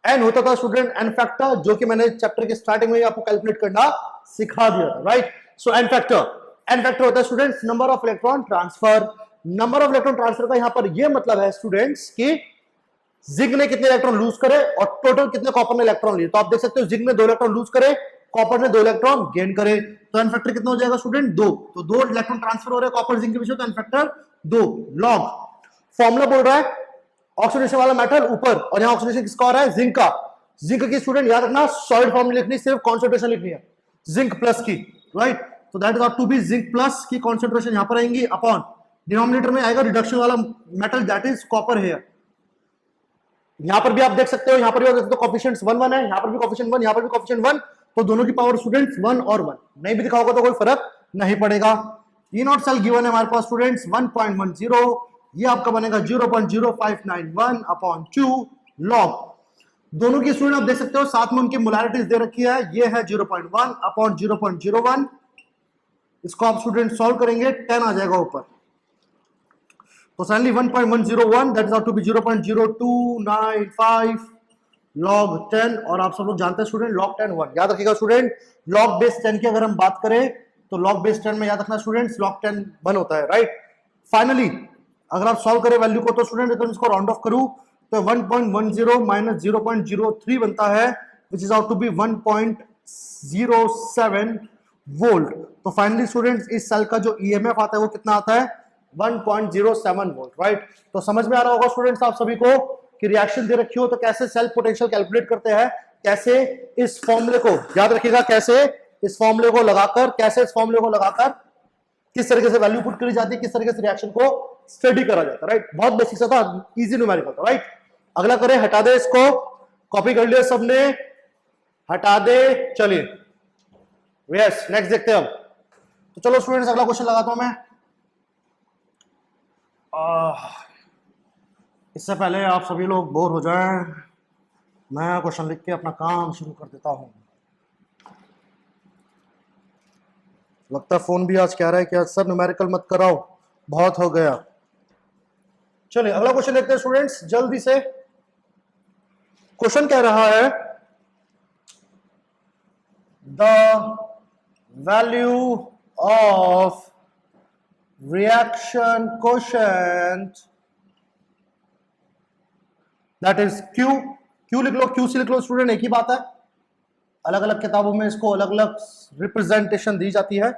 n होता था स्टूडेंट एन फैक्टर, जो कि मैंने चैप्टर के स्टार्टिंग में आपको कैलकुलेट करना सिखा दिया था, राइट। सो एन फैक्टर होता है students number of electron transfer, number of electron transfer का यहां पर ये मतलब है स्टूडेंट्स कि जिंक ने कितने इलेक्ट्रॉन लूज करे और टोटल कितने कॉपर ने इलेक्ट्रॉन लिए। तो आप देख सकते हो जिंक ने 2 इलेक्ट्रॉन लूज करे, कॉपर ने 2 इलेक्ट्रॉन गेन करे, तो एन फैक्टर कितना हो जाएगा स्टूडेंट 2, तो 2 इलेक्ट्रॉन ट्रांसफर हो रहे हैं कॉपर जिंक के बीच में, तो एन फैक्टर 2 लॉग। फॉर्मूला बोल रहा है ऑक्सीडेशन वाला मेटल ऊपर, और यहां ऑक्सीडेशन किसका हो रहा है, जिंक का। जिंक की स्टूडेंट याद रखना सॉलिड फॉर्म लिखनी, सिर्फ कॉन्सेंट्रेशन लिखनी है जिंक प्लस की, राइट। तो that is ought to be zinc plus की कॉन्सेंट्रेशन यहां पर आएंगी अपॉन डिनोमिनेटर में आएगा रिडक्शन वाला मेटल दैट इज कॉपर है। यहां पर भी आप देख सकते हो, यहां पर भी आप देख सकते हो कोएफिशिएंट्स 1 1 है, यहां पर भी कोएफिशिएंट 1, यहां पर भी कोएफिशिएंट 1, तो दोनों की पावर स्टूडेंट्स 1 और 1, नहीं भी दिखा होगा तो कोई फर्क नहीं पड़ेगा। ई नॉट सेल गिवन है हमारे पास स्टूडेंट्स 1.10, ये आपका बनेगा 0.0591 अपॉन 2 लॉग। दोनों की स्टूडेंट आप देख सकते हो साथ में उनकी मोलैरिटीज दे रखी है, ये है 0.1 अपॉन 0.01, इसको आप स्टूडेंट सॉल्व करेंगे 10 आ जाएगा ऊपर, तो suddenly 1.101 that is out to be 0.0295 log 10, और आप सब लोग जानते हैं स्टूडेंट log 10 1, याद रखिएगा स्टूडेंट log बेस 10 की अगर हम बात करें तो log बेस 10 में याद रखना स्टूडेंट्स log 10 1 होता है, राइट। फाइनली अगर आप सॉल्व करें वैल्यू को तो स्टूडेंट अगर इसको राउंड ऑफ करूं तो 1.10 माइनस 0.03 बनता है which is out to be 1.07 volt. तो फाइनली स्टूडेंट्स इस सेल का जो ईएमएफ आता है वो कितना आता है 1.07 वोल्ट, राइट। तो समझ में आ रहा होगा स्टूडेंट्स आप सभी को कि रिएक्शन दे रखी हो तो कैसे सेल पोटेंशियल कैलकुलेट करते हैं, कैसे इस फॉर्मूले को याद रखिएगा, कैसे इस फॉर्मूले को लगाकर किस तरीके से वैल्यू पुट करी जाती है, किस तरीके से रिएक्शन को स्टडी करा जाता है, राइट। बहुत बेसिक सा था, इजी न्यूमेरिकल था, राइट। अगला करें, हटा दे इसको, कॉपी कर लिया सबने, हटा दे, चलिए यस नेक्स्ट देखते हैं अब। तो चलो स्टूडेंट्स अगला क्वेश्चन लगाता हूं मैं। इससे पहले आप सभी लोग बोर हो जाएं, मैं क्वेश्चन लिख के अपना काम शुरू कर देता हूं। लगता है फोन भी आज कह रहा है कि आज सर न्यूमेरिकल मत कराओ, बहुत हो गया। चलिए अगला क्वेश्चन देखते हैं स्टूडेंट्स जल्दी से। क्वेश्चन कह रहा है the value of reaction quotient that is Q, Q लिख लो, क्यू सी लिख लो स्टूडेंट, एक ही बात है, अलग अलग किताबों में इसको अलग अलग रिप्रेजेंटेशन दी जाती है।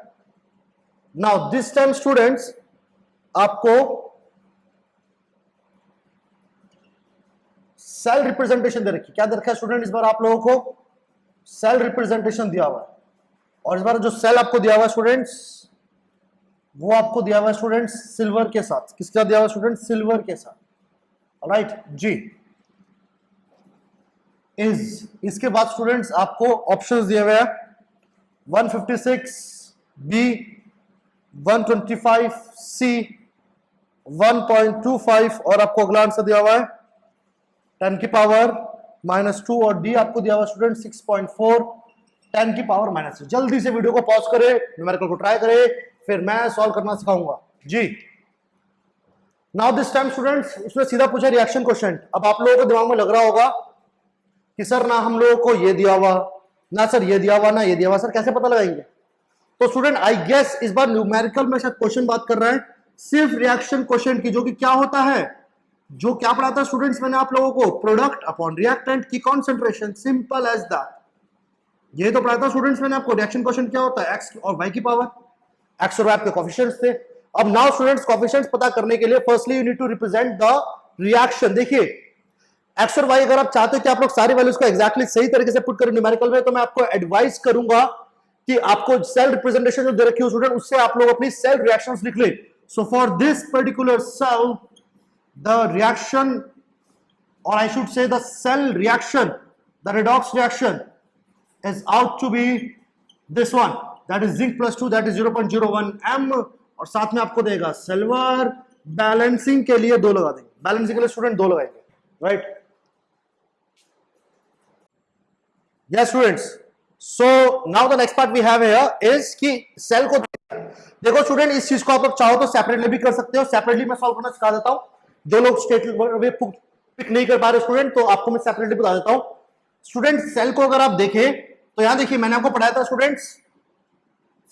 नाउ दिस टाइम स्टूडेंट्स आपको सेल रिप्रेजेंटेशन दे रखी, क्या दे रखा है स्टूडेंट इस बार आप लोगों को सेल रिप्रेजेंटेशन दिया हुआ है, और इस बार जो सेल आपको दिया हुआ है स्टूडेंट्स वो आपको दिया हुआ है स्टूडेंट्स सिल्वर के साथ, किसके साथ दिया हुआ है स्टूडेंट, सिल्वर के साथ, राइट जी। इसके बाद स्टूडेंट्स आपको ऑप्शंस दिए हुए हैं 156 बी, 125 सी, 1.25 और आपको अगला आंसर दिया हुआ है 10 की पावर -2 और डी आपको दिया हुआ स्टूडेंट 6.4 10 की पावर -3। जल्दी से वीडियो को पॉज करें, न्यूमेरिकल को ट्राई करें, फिर मैं सॉल्व करना सिखाऊंगा जी। नाउ दिस टाइम स्टूडेंट्स उसने सीधा पूछा रिएक्शन क्वोशिएंट। अब आप लोगों को दिमाग में लग रहा होगा कि सर ना हम लोगों को ये दिया हुआ, ना सर ये दिया हुआ, ना ये दिया हुआ, सर कैसे पता लगाएंगे। तो स्टूडेंट आई गेस इस बार न्यूमेरिकल में शायद क्वेश्चन बात कर रहा है सिर्फ रिएक्शन क्वोशिएंट की, जो कि क्या होता है, जो क्या पढ़ा था स्टूडेंट्स मैंने आप लोगों को, प्रोडक्ट अपॉन रिएक्टेंट की कॉन्सेंट्रेशन, सिंपल एज दैट। ये तो पढ़ा था स्टूडेंट्स मैंने आपको रिएक्शन क्वोशिएंट क्या होता है, एक्स और वाई की पावर, एक्स और वाई के कोएफिशिएंट्स थे। अब नाउ स्टूडेंट्स कोएफिशिएंट्स पता करने के लिए firstly you need to represent the reaction. देखिए एक्स और वाई अगर आप चाहते हो कि आप लोग सारी वैल्यूज को एक्जैक्टली सही तरीके से पुट करें न्यूमेरिकल में, तो मैं आपको एडवाइस करूंगा कि आपको सेल रिप्रेजेंटेशन जो दे रखी है स्टूडेंट उससे आप लोग अपनी सेल रिएक्शंस लिख ले। So for this particular cell the reaction, or I should say the cell reaction the redox reaction is out to be this one, that is zinc plus 2, that is 0.01 m, और साथ में आपको देगा silver. Balancing के लिए 2 लगा देंगे, balancing के लिए स्टूडेंट 2 लगाएंगे, right? Yes students, so now the next part we have here is कि सेल को देखो स्टूडेंट, इस चीज को आप लोग चाहो तो सेपरेटली भी कर सकते हो। सेपरेटली मैं सॉल्व करना सिखा देता हूं, जो लोग स्टेट पिक नहीं कर पा रहे स्टूडेंट, तो आपको मैं सेपरेटली बता देता हूं। स्टूडेंट सेल को अगर आप देखें तो यहां देखिए, मैंने आपको पढ़ाया था स्टूडेंट्स,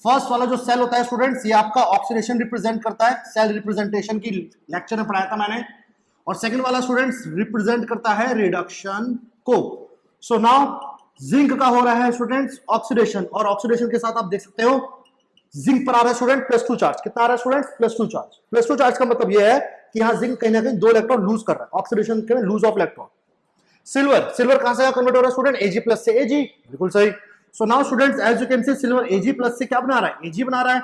फर्स्ट वाला जो सेल होता है स्टूडेंट्स, ये आपका ऑक्सीडेशन रिप्रेजेंट करता है, सेल रिप्रेजेंटेशन की लेक्चर में पढ़ाया था मैंने। और सेकंड वाला स्टूडेंट्स रिप्रेजेंट करता है रिडक्शन को। सो नाउ जिंक का हो रहा है स्टूडेंट्स ऑक्सीडेशन, और ऑक्सीडेशन के साथ आप देख सकते हो जिंक पर आ रहा है स्टूडेंट +2 चार्ज। कितना आ रहा है स्टूडेंट्स? +2 चार्ज। +2 चार्ज का मतलब यह है कि यहां जिंक कहीं ना कहीं 2 इलेक्ट्रॉन लूज कर रहा है, ऑक्सीडेशन के loose of electron. Silver, silver कहां से कन्वर्ट हो रहा है स्टूडेंट? Ag+ से Ag, बिल्कुल सही। So now students as you can see, silver Ag+ से क्या बना रहा है? Ag बना रहा है।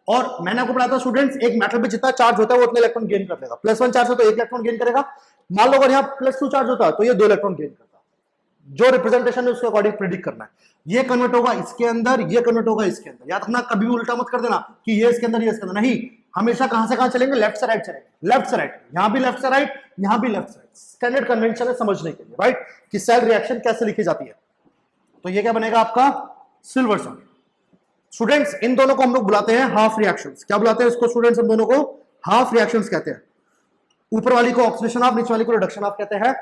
और मैंने आपको पढ़ाया था स्टूडेंट्स, एक मेटल पे जितना चार्ज होता है वो उतने इलेक्ट्रॉन गेन कर लेगा। +1 चार्ज हो तो 1 इलेक्ट्रॉन गेन करेगा। मान लो अगर यहाँ +2 चार्ज होता है तो ये 2 इलेक्ट्रॉन गेन करता है। जो रिप्रेजेंटेशन है उसके अकॉर्डिंग प्रेडिक्ट करना है। ये कन्वर्ट होगा इसके अंदर, ये कन्वर्ट होगा इसके अंदर। याद रखना, कभी भी उल्टा मत कर देना कि ये इसके अंदर, ये इसके अंदर, नहीं। हमेशा कहां से कहां चलेंगे? लेफ्ट से राइट चलेंगे, लेफ्ट से राइट। यहां भी लेफ्ट से राइट, यहां भी लेफ्ट से राइट। स्टैंडर्ड कन्वेंशन है समझने के लिए, राइट, कि सेल रिएक्शन कैसे लिखी जाती है। तो ये क्या बनेगा आपका? Silver salt. स्टूडेंट्स इन दोनों को हम लोग बुलाते हैं हाफ रिएक्शंस। क्या बुलाते हैं इसको स्टूडेंट्स? हम दोनों को हाफ रिएक्शंस कहते हैं। ऊपर वाली को ऑक्सीडेशन ऑफ, नीचे वाली को रिडक्शन ऑफ कहते हैं।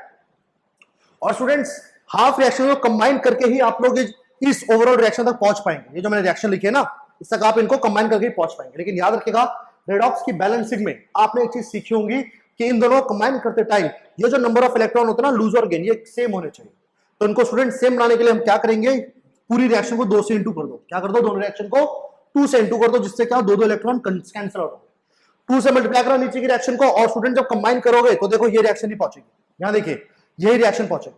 और स्टूडेंट्स हाफ रिएक्शन को कंबाइन करके ही आप लोग इस ओवरऑल रिएक्शन तक पहुंच पाएंगे। ये जो मैंने रिएक्शन लिखे ना, इस तक आप इनको कंबाइन करके ही पहुंच पाएंगे। लेकिन याद रखिएगा, रेडॉक्स की बैलेंसिंग में आपने एक चीज सीखी होंगी कि इन दोनों को कंबाइन करते टाइम ये जो नंबर ऑफ इलेक्ट्रॉन होता है ना, लूज और गेन, ये सेम होने चाहिए। तो इनको स्टूडेंट सेम बनाने के लिए हम क्या करेंगे? पूरी रिएक्शन को 2 से इंटू कर दो। क्या कर दो? दोनों रिएक्शन को 2 से इंटू कर दो, जिससे क्या 2 इलेक्ट्रॉन कैंसिल आउट हो। 2 से मल्टीप्लाई करो नीचे की रिएक्शन को, और स्टूडेंट जब कंबाइन करोगे तो देखो ये रिएक्शन ही पहुंचेगी। यहां देखिए यही रिएक्शन पहुंचेगी।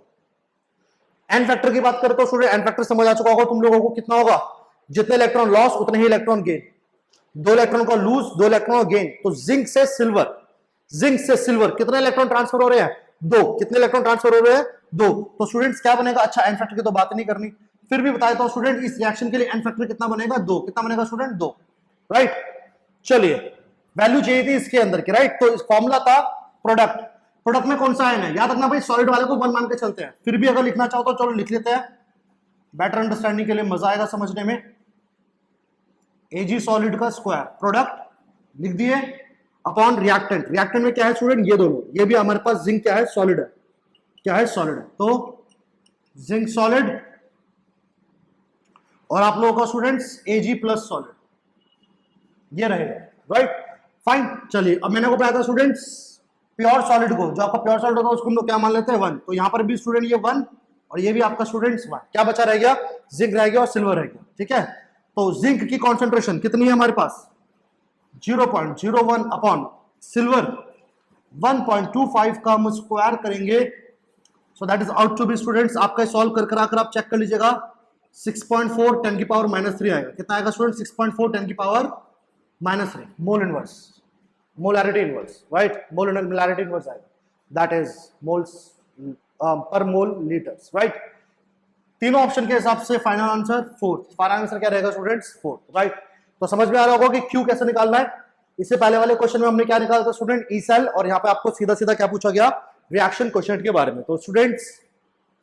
एन फैक्टर की बात करें तो स्टूडेंट एन फैक्टर समझ आ चुका होगा तुम लोगों को। कितना होगा? जितने इलेक्ट्रॉन लॉस उतने ही इलेक्ट्रॉन गेन। 2 इलेक्ट्रॉन का लूज, 2 इलेक्ट्रॉन का गेन। तो जिंक से सिल्वर, जिंक से सिल्वर कितने इलेक्ट्रॉन ट्रांसफर हो रहे हैं? 2। कितने इलेक्ट्रॉन ट्रांसफर हो रहे हैं? 2। तो स्टूडेंट्स क्या बनेगा? अच्छा, एन फैक्टर की तो बात नहीं करनी, फिर भी बता देता हूं स्टूडेंट, इस रिएक्शन के लिए एन फैक्टर कितना बनेगा? 2। कितना बनेगा स्टूडेंट? 2, राइट। चलिए, वैल्यू चाहिए थी इसके अंदर की, राइट। तो इस फॉर्मूला था प्रोडक्ट। प्रोडक्ट में कौन सा आयन है? याद रखना भाई, सॉलिड वाले को 1 मान के चलते हैं। फिर भी अगर लिखना चाहो तो चलो लिख लेते हैं, बेटर अंडरस्टैंडिंग के लिए, मजा आएगा समझने में। Ag सॉलिड का स्क्वायर, प्रोडक्ट लिख दिए, अपॉन रिएक्टेंट। रिएक्टेंट में क्या है स्टूडेंट? ये दोनों, ये भी हमारे पास जिंक क्या है? सॉलिड है। क्या है? सॉलिड है। तो जिंक सॉलिड, और आप लोगों का स्टूडेंट्स Ag+ सॉलिड, ये रहेगा, राइट, फाइन। चलिए, अब मैंने को बताया था स्टूडेंट्स प्योर सॉलिड को, जो आपका प्योर सॉलिड होगा उसको हम लोग क्या मान लेते हैं? 1। तो यहां पर भी स्टूडेंट ये 1, और ये भी आपका स्टूडेंट्स 1। क्या बचा रह गया? जिंक रह गया और सिल्वर रह गया, ठीक है। तो जिंक की कॉन्सेंट्रेशन कितनी है हमारे पास? 0.01 अपॉन सिल्वर 1.25 का हम स्क्वायर करेंगे। So that is out to be students, आपका सॉल्व कर कर आकर आप चेक कर लीजिएगा, 6.4 10 की पावर -3 आएगा। कितना आएगा स्टूडेंट? 6.4 10 की power -3 mole inverse, molarity inverse, right, molarity inverse आएगा, that is moles per mole litres, right. तीनों ऑप्शन के हिसाब से फाइनल आंसर 4। फाइनल आंसर क्या रहेगा स्टूडेंट्स? 4, राइट। तो समझ में आ रहा होगा कि क्यू कैसे निकालना है। इससे पहले वाले क्वेश्चन में हमने क्या निकाला था स्टूडेंट? ई सेल, और यहाँ पे आपको सीधा सीधा क्या पूछा गया? रिएक्शन क्वेश्चन के बारे में। तो स्टूडेंट्स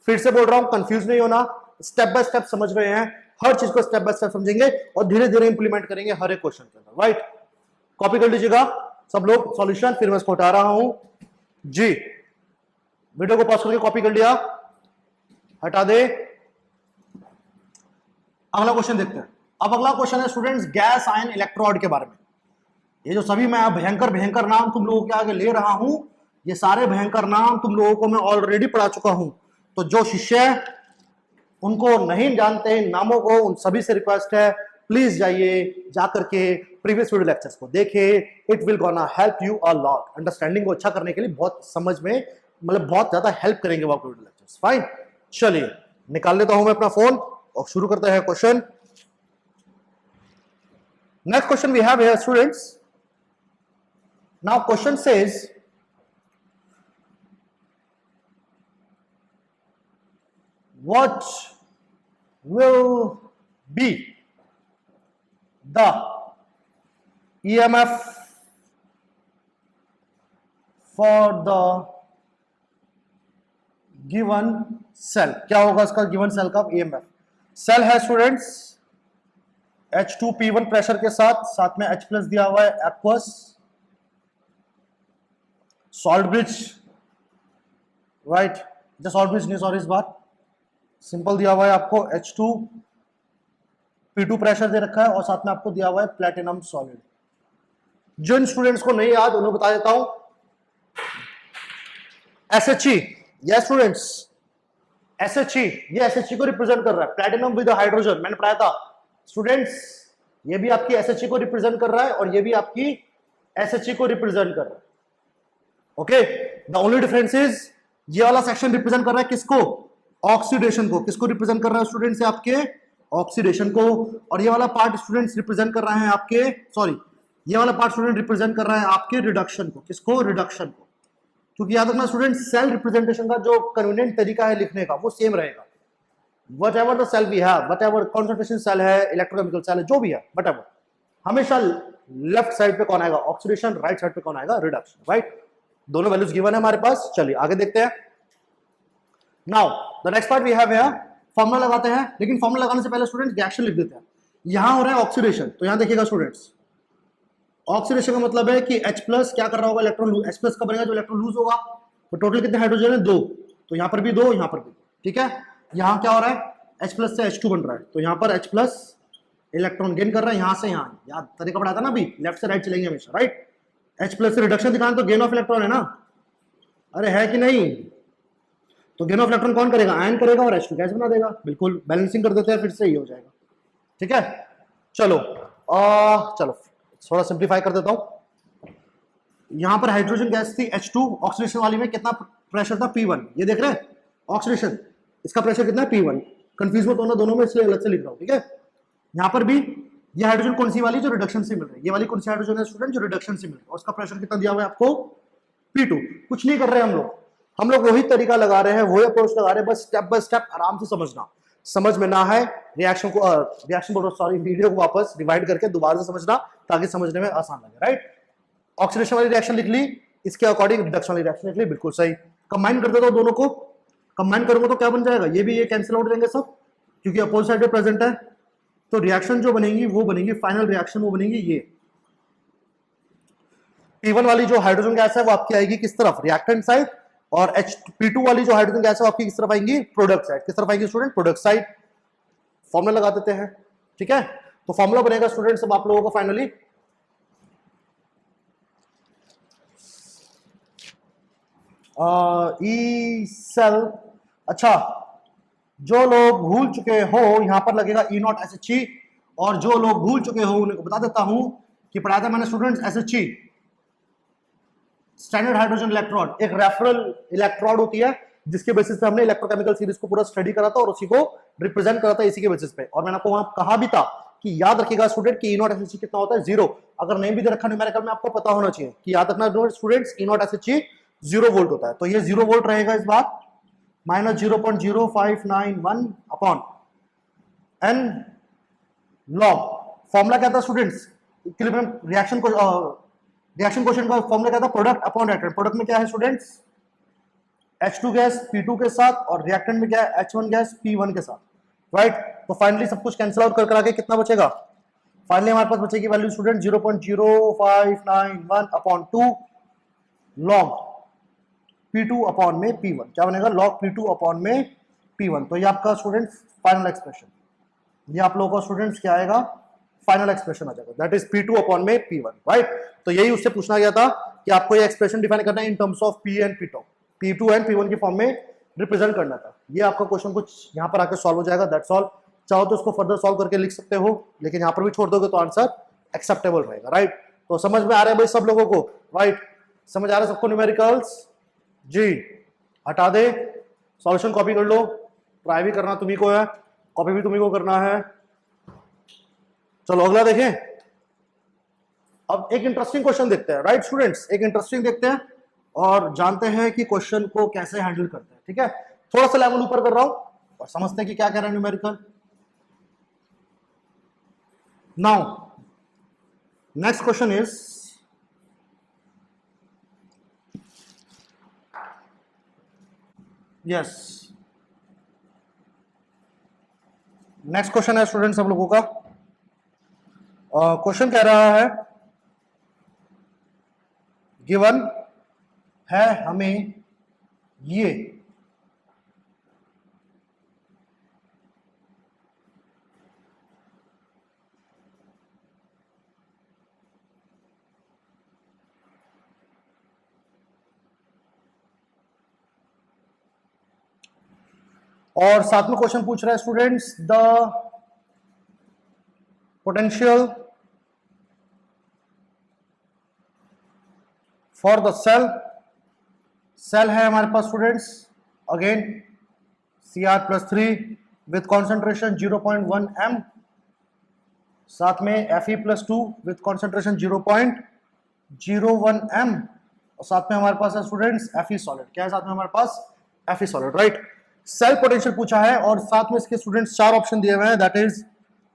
फिर से बोल रहा हूं, कंफ्यूज नहीं होना, स्टेप बाय स्टेप समझ रहे हैं, हर चीज को स्टेप बाय स्टेप समझेंगे और धीरे धीरे इंप्लीमेंट करेंगे हर एक क्वेश्चन के अंदर, राइट। कॉपी कर लीजिएगा सब लोग सॉल्यूशन, फिर मैं इसको हटा रहा हूं जी। वीडियो को पॉज करके कॉपी कर लिया, हटा दे। अगला क्वेश्चन देखते हैं। अब अगला क्वेश्चन है स्टूडेंट्स गैस आयन इलेक्ट्रोड के बारे में। ये जो सभी मैं भयंकर भयंकर नाम तुम लोगों के आगे ले रहा हूं, ये सारे भयंकर नाम तुम लोगों को मैं ऑलरेडी पढ़ा चुका हूं। तो जो शिष्य उनको नहीं जानते इन नामों को, उन सभी से रिक्वेस्ट है प्लीज जाइए जाकर के प्रीवियस वीडियो लेक्चर्स को देखिए। It will gonna help you a lot. Understanding को अच्छा करने के लिए बहुत समझ में मतलब बहुत ज्यादा हेल्प करेंगे वो वीडियो लेक्चर्स, फाइन। चलिए निकाल लेता हूं मैं अपना फोन और शुरू करते हैं question. Next question we have here students. Now question says what will be the EMF for the given cell? क्या होगा इसका गिवन सेल का EMF? सेल है स्टूडेंट्स H2P1 प्रेशर के साथ में H प्लस दिया हुआ है aqueous salt bridge, right? Salt bridge नहीं, सॉरी, इस बार सिंपल दिया हुआ है आपको H2P2 प्रेशर दे रखा है और साथ में आपको दिया हुआ है प्लेटिनम सॉलिड। जिन स्टूडेंट्स को नहीं याद उन्हें बता देता हूं, SHE, यस स्टूडेंट्स, SHE, ये SHE को रिप्रेजेंट कर रहा है, प्लेटिनम विद हाइड्रोजन, मैंने पढ़ाया था स्टूडेंट्स। ये भी आपकी SHE को रिप्रेजेंट कर रहा है और ये भी आपकी SHE को रिप्रेजेंट कर रहा है। Okay, the only difference is ये वाला सेक्शन रिप्रेजेंट कर रहा है किसको? ऑक्सीडेशन को। किसको रिप्रेजेंट कर रहा है स्टूडेंट्स? आपके ऑक्सीडेशन को। और ये वाला पार्ट स्टूडेंट्स रिप्रेजेंट कर रहे हैं आपके, सॉरी, ये वाला पार्ट स्टूडेंट रिप्रेजेंट कर रहा है आपके रिडक्शन को। किसको? रिडक्शन को। क्योंकि याद रखना स्टूडेंट, सेल रिप्रेजेंटेशन का जो कन्वीनियंट तरीका है लिखने का वो सेम रहेगा। Whatever the cell we have, whatever concentration cell है, इलेक्ट्रोकेमिकल सेल है, जो भी है, वट एवर, हमेशा लेफ्ट साइड पे कौन आएगा? ऑक्सीडेशन, राइट साइड पे कौन आएगा? Reduction, right? दोनों वैल्यूज गिवन है हमारे पास। चलिए आगे देखते हैं। Now the next part we have here, formula लगाते हैं। लेकिन फॉर्मूला लगाने से पहले स्टूडेंट्स रिएक्शन लिख देते हैं। यहां हो रहा है ऑक्सीडेशन, तो यहां देखिएगा स्टूडेंट्स, ऑक्सीडेशन का मतलब है कि H प्लस क्या कर रहा होगा? Electron lose. H प्लस का बनेगा जो इलेक्ट्रॉन लूज होगा। तो टोटल कितने हाइड्रोजन है? 2। तो यहां पर भी 2, यहां पर भी 2, ठीक है। यहां क्या हो रहा है? H प्लस से H2 बन रहा है, तो यहां पर H प्लस इलेक्ट्रॉन गेन कर रहा है यहां से यहां। याद तरीका पढ़ा था ना अभी, लेफ्ट से राइट चलेंगे हमेशा, राइट? H प्लस से रिडक्शन दिखाना तो गेन ऑफ इलेक्ट्रॉन है ना, अरे है कि नहीं? तो गेन ऑफ इलेक्ट्रॉन कौन करेगा? आयन करेगा और H2 गैस बना देगा। बिल्कुल बैलेंसिंग कर देते हैं, फिर से ही हो जाएगा, ठीक है। चलो चलो थोड़ा सिंप्लीफाई कर देता हूं। यहां पर हाइड्रोजन गैस थी H2, ऑक्सीडेशन वाली में कितना प्रेशर था? P1। ये देख रहे हैं ऑक्सीडेशन, इसका प्रेशर कितना है? P1। कंफ्यूज मत होना दोनों में, इसलिए अलग से लिख रहा हूं, ठीक है। यहां पर भी ये हाइड्रोजन कौन सी वाली? जो रिडक्शन से मिल रही है। ये वाली कौन सी हाइड्रोजन है स्टूडेंट? जो रिडक्शन से मिल रही है। और उसका प्रेशर कितना दिया हुआ है आपको? P2। कुछ नहीं कर रहे हम लोग वही तरीका लगा रहे हैं, वही अप्रोच लगा रहे हैं, बस स्टेप बाय स्टेप आराम से समझना। समझ में ना है रिएक्शन को, रिएक्शन बोलो सॉरी, वीडियो को वापस डिवाइड करके दोबारा से समझना, ताकि समझने में आसान लगे, राइट? ऑक्सीडेशन वाली रिएक्शन लिख ली, इसके अकॉर्डिंग रिडक्शन वाली रिएक्शन लिख ली, बिल्कुल सही। कंबाइन कर देता हूं दोनों को, कंबाइन करूंगा तो क्या बन जाएगा? ये भी ये कैंसिल आउट जाएंगे सब, क्योंकि अपोजिट साइड पे प्रेजेंट है। तो रिएक्शन जो बनेगी वो बनेगी, फाइनल रिएक्शन वो बनेगी ये। P1 वाली जो हाइड्रोजन गैस है वो आपकी आएगी किस तरफ? Reactant side. और P2 वाली जो हाइड्रोजन गैस है वो आपकी किस तरफ आएंगी? Product side. किस तरफ आएंगी स्टूडेंट? Product side. फॉर्मूला लगा देते हैं, ठीक है। तो फॉर्मूला बनेगा स्टूडेंट सब आप लोगों को फाइनली, ई सेल। अच्छा, जो लोग भूल चुके हो यहां पर लगेगा E0 SHE, और जो लोग भूल चुके हो उनको बता देता हूं कि पढ़ाया था मैंने students SHE, standard hydrogen electrode. एक रेफरल इलेक्ट्रोड होती है जिसके बेसिस पे हमने इलेक्ट्रोकेमिकल सीरीज को पूरा स्टडी करा था और उसी को रिप्रेजेंट करा था इसी के बेसिस पे। और मैंने आपको वहां कहा भी था कि याद रखिएगा स्टूडेंट कि E0 SHE कितना होता है? 0। अगर नहीं भी दे रखा न्यूमेरिकल में आपको पता होना चाहिए कि याद रखना स्टूडेंट्स E0 SHE 0 वोल्ट होता है। तो ये 0 वोल्ट रहेगा इस बार, minus 0.0591 upon n log. Formula क्या था स्टूडेंट्स? इक्विलिब्रियम रिएक्शन को, रिएक्शन क्वेश्चन का फॉर्मूला क्या था? Product upon reactant. प्रोडक्ट में क्या है स्टूडेंट्स? H2 गैस P2 के साथ, और रिएक्टेंट में क्या है? H1 गैस P1 के साथ, राइट? तो फाइनली सब कुछ कैंसिल आउट कर आके कितना बचेगा? फाइनली हमारे पास बचेगी value student 0.0591 upon 2 log P2 upon में P1। क्या बनेगा? लॉग P2 अपॉन में P1। तो ये आपका स्टूडेंट्स फाइनल एक्सप्रेशन, ये आप लोगों का स्टूडेंट्स क्या आएगा? फाइनल एक्सप्रेशन आ जाएगा, दैट इज P2 अपॉन में P1, राइट? तो यही उससे पूछना गया था कि आपको ये एक्सप्रेशन डिफाइन करना है in terms of P and P2 and P1 की फॉर्म में रिप्रेजेंट करना था। ये आपका क्वेश्चन कुछ यहाँ पर आकर सॉल्व हो जाएगा, दैट्स ऑल। चाहो तो उसको फर्दर सॉल्व करके लिख सकते हो, लेकिन यहाँ पर भी छोड़ दोगे तो आंसर एक्सेप्टेबल रहेगा, राइट? तो समझ में आ रहा है भाई सब लोगों को, राइट? समझ आ रहा है सबको न्यूमेरिकल्स? जी, हटा दे, सॉल्यूशन कॉपी कर लो, ट्राई भी करना तुम्ही को है, कॉपी भी तुम्ही को करना है। चलो अगला देखें। अब एक इंटरेस्टिंग क्वेश्चन देखते हैं, राइट स्टूडेंट्स? एक इंटरेस्टिंग देखते हैं और जानते हैं कि क्वेश्चन को कैसे हैंडल करते हैं, ठीक है? थोड़ा सा लेवल ऊपर कर रहा हूं, और समझते हैं कि क्या कह रहा है numerical. Now next question is, yes, next question है स्टूडेंट्स हम लोगों का। क्वेश्चन कह रहा है, गिवन है हमें ये और साथ में क्वेश्चन पूछ रहा है students, the potential for the cell, cell है हमारे पास students again Cr+3 with concentration 0.1 m, साथ में Fe+2 विथ कॉन्सेंट्रेशन 0.01 m, और साथ में हमारे पास है स्टूडेंट्स Fe सॉलिड। क्या है साथ में हमारे पास? Fe solid, right. Cell potential पूछा है और साथ में इसके स्टूडेंट्स 4 ऑप्शन दिए हुए हैं, दैट इज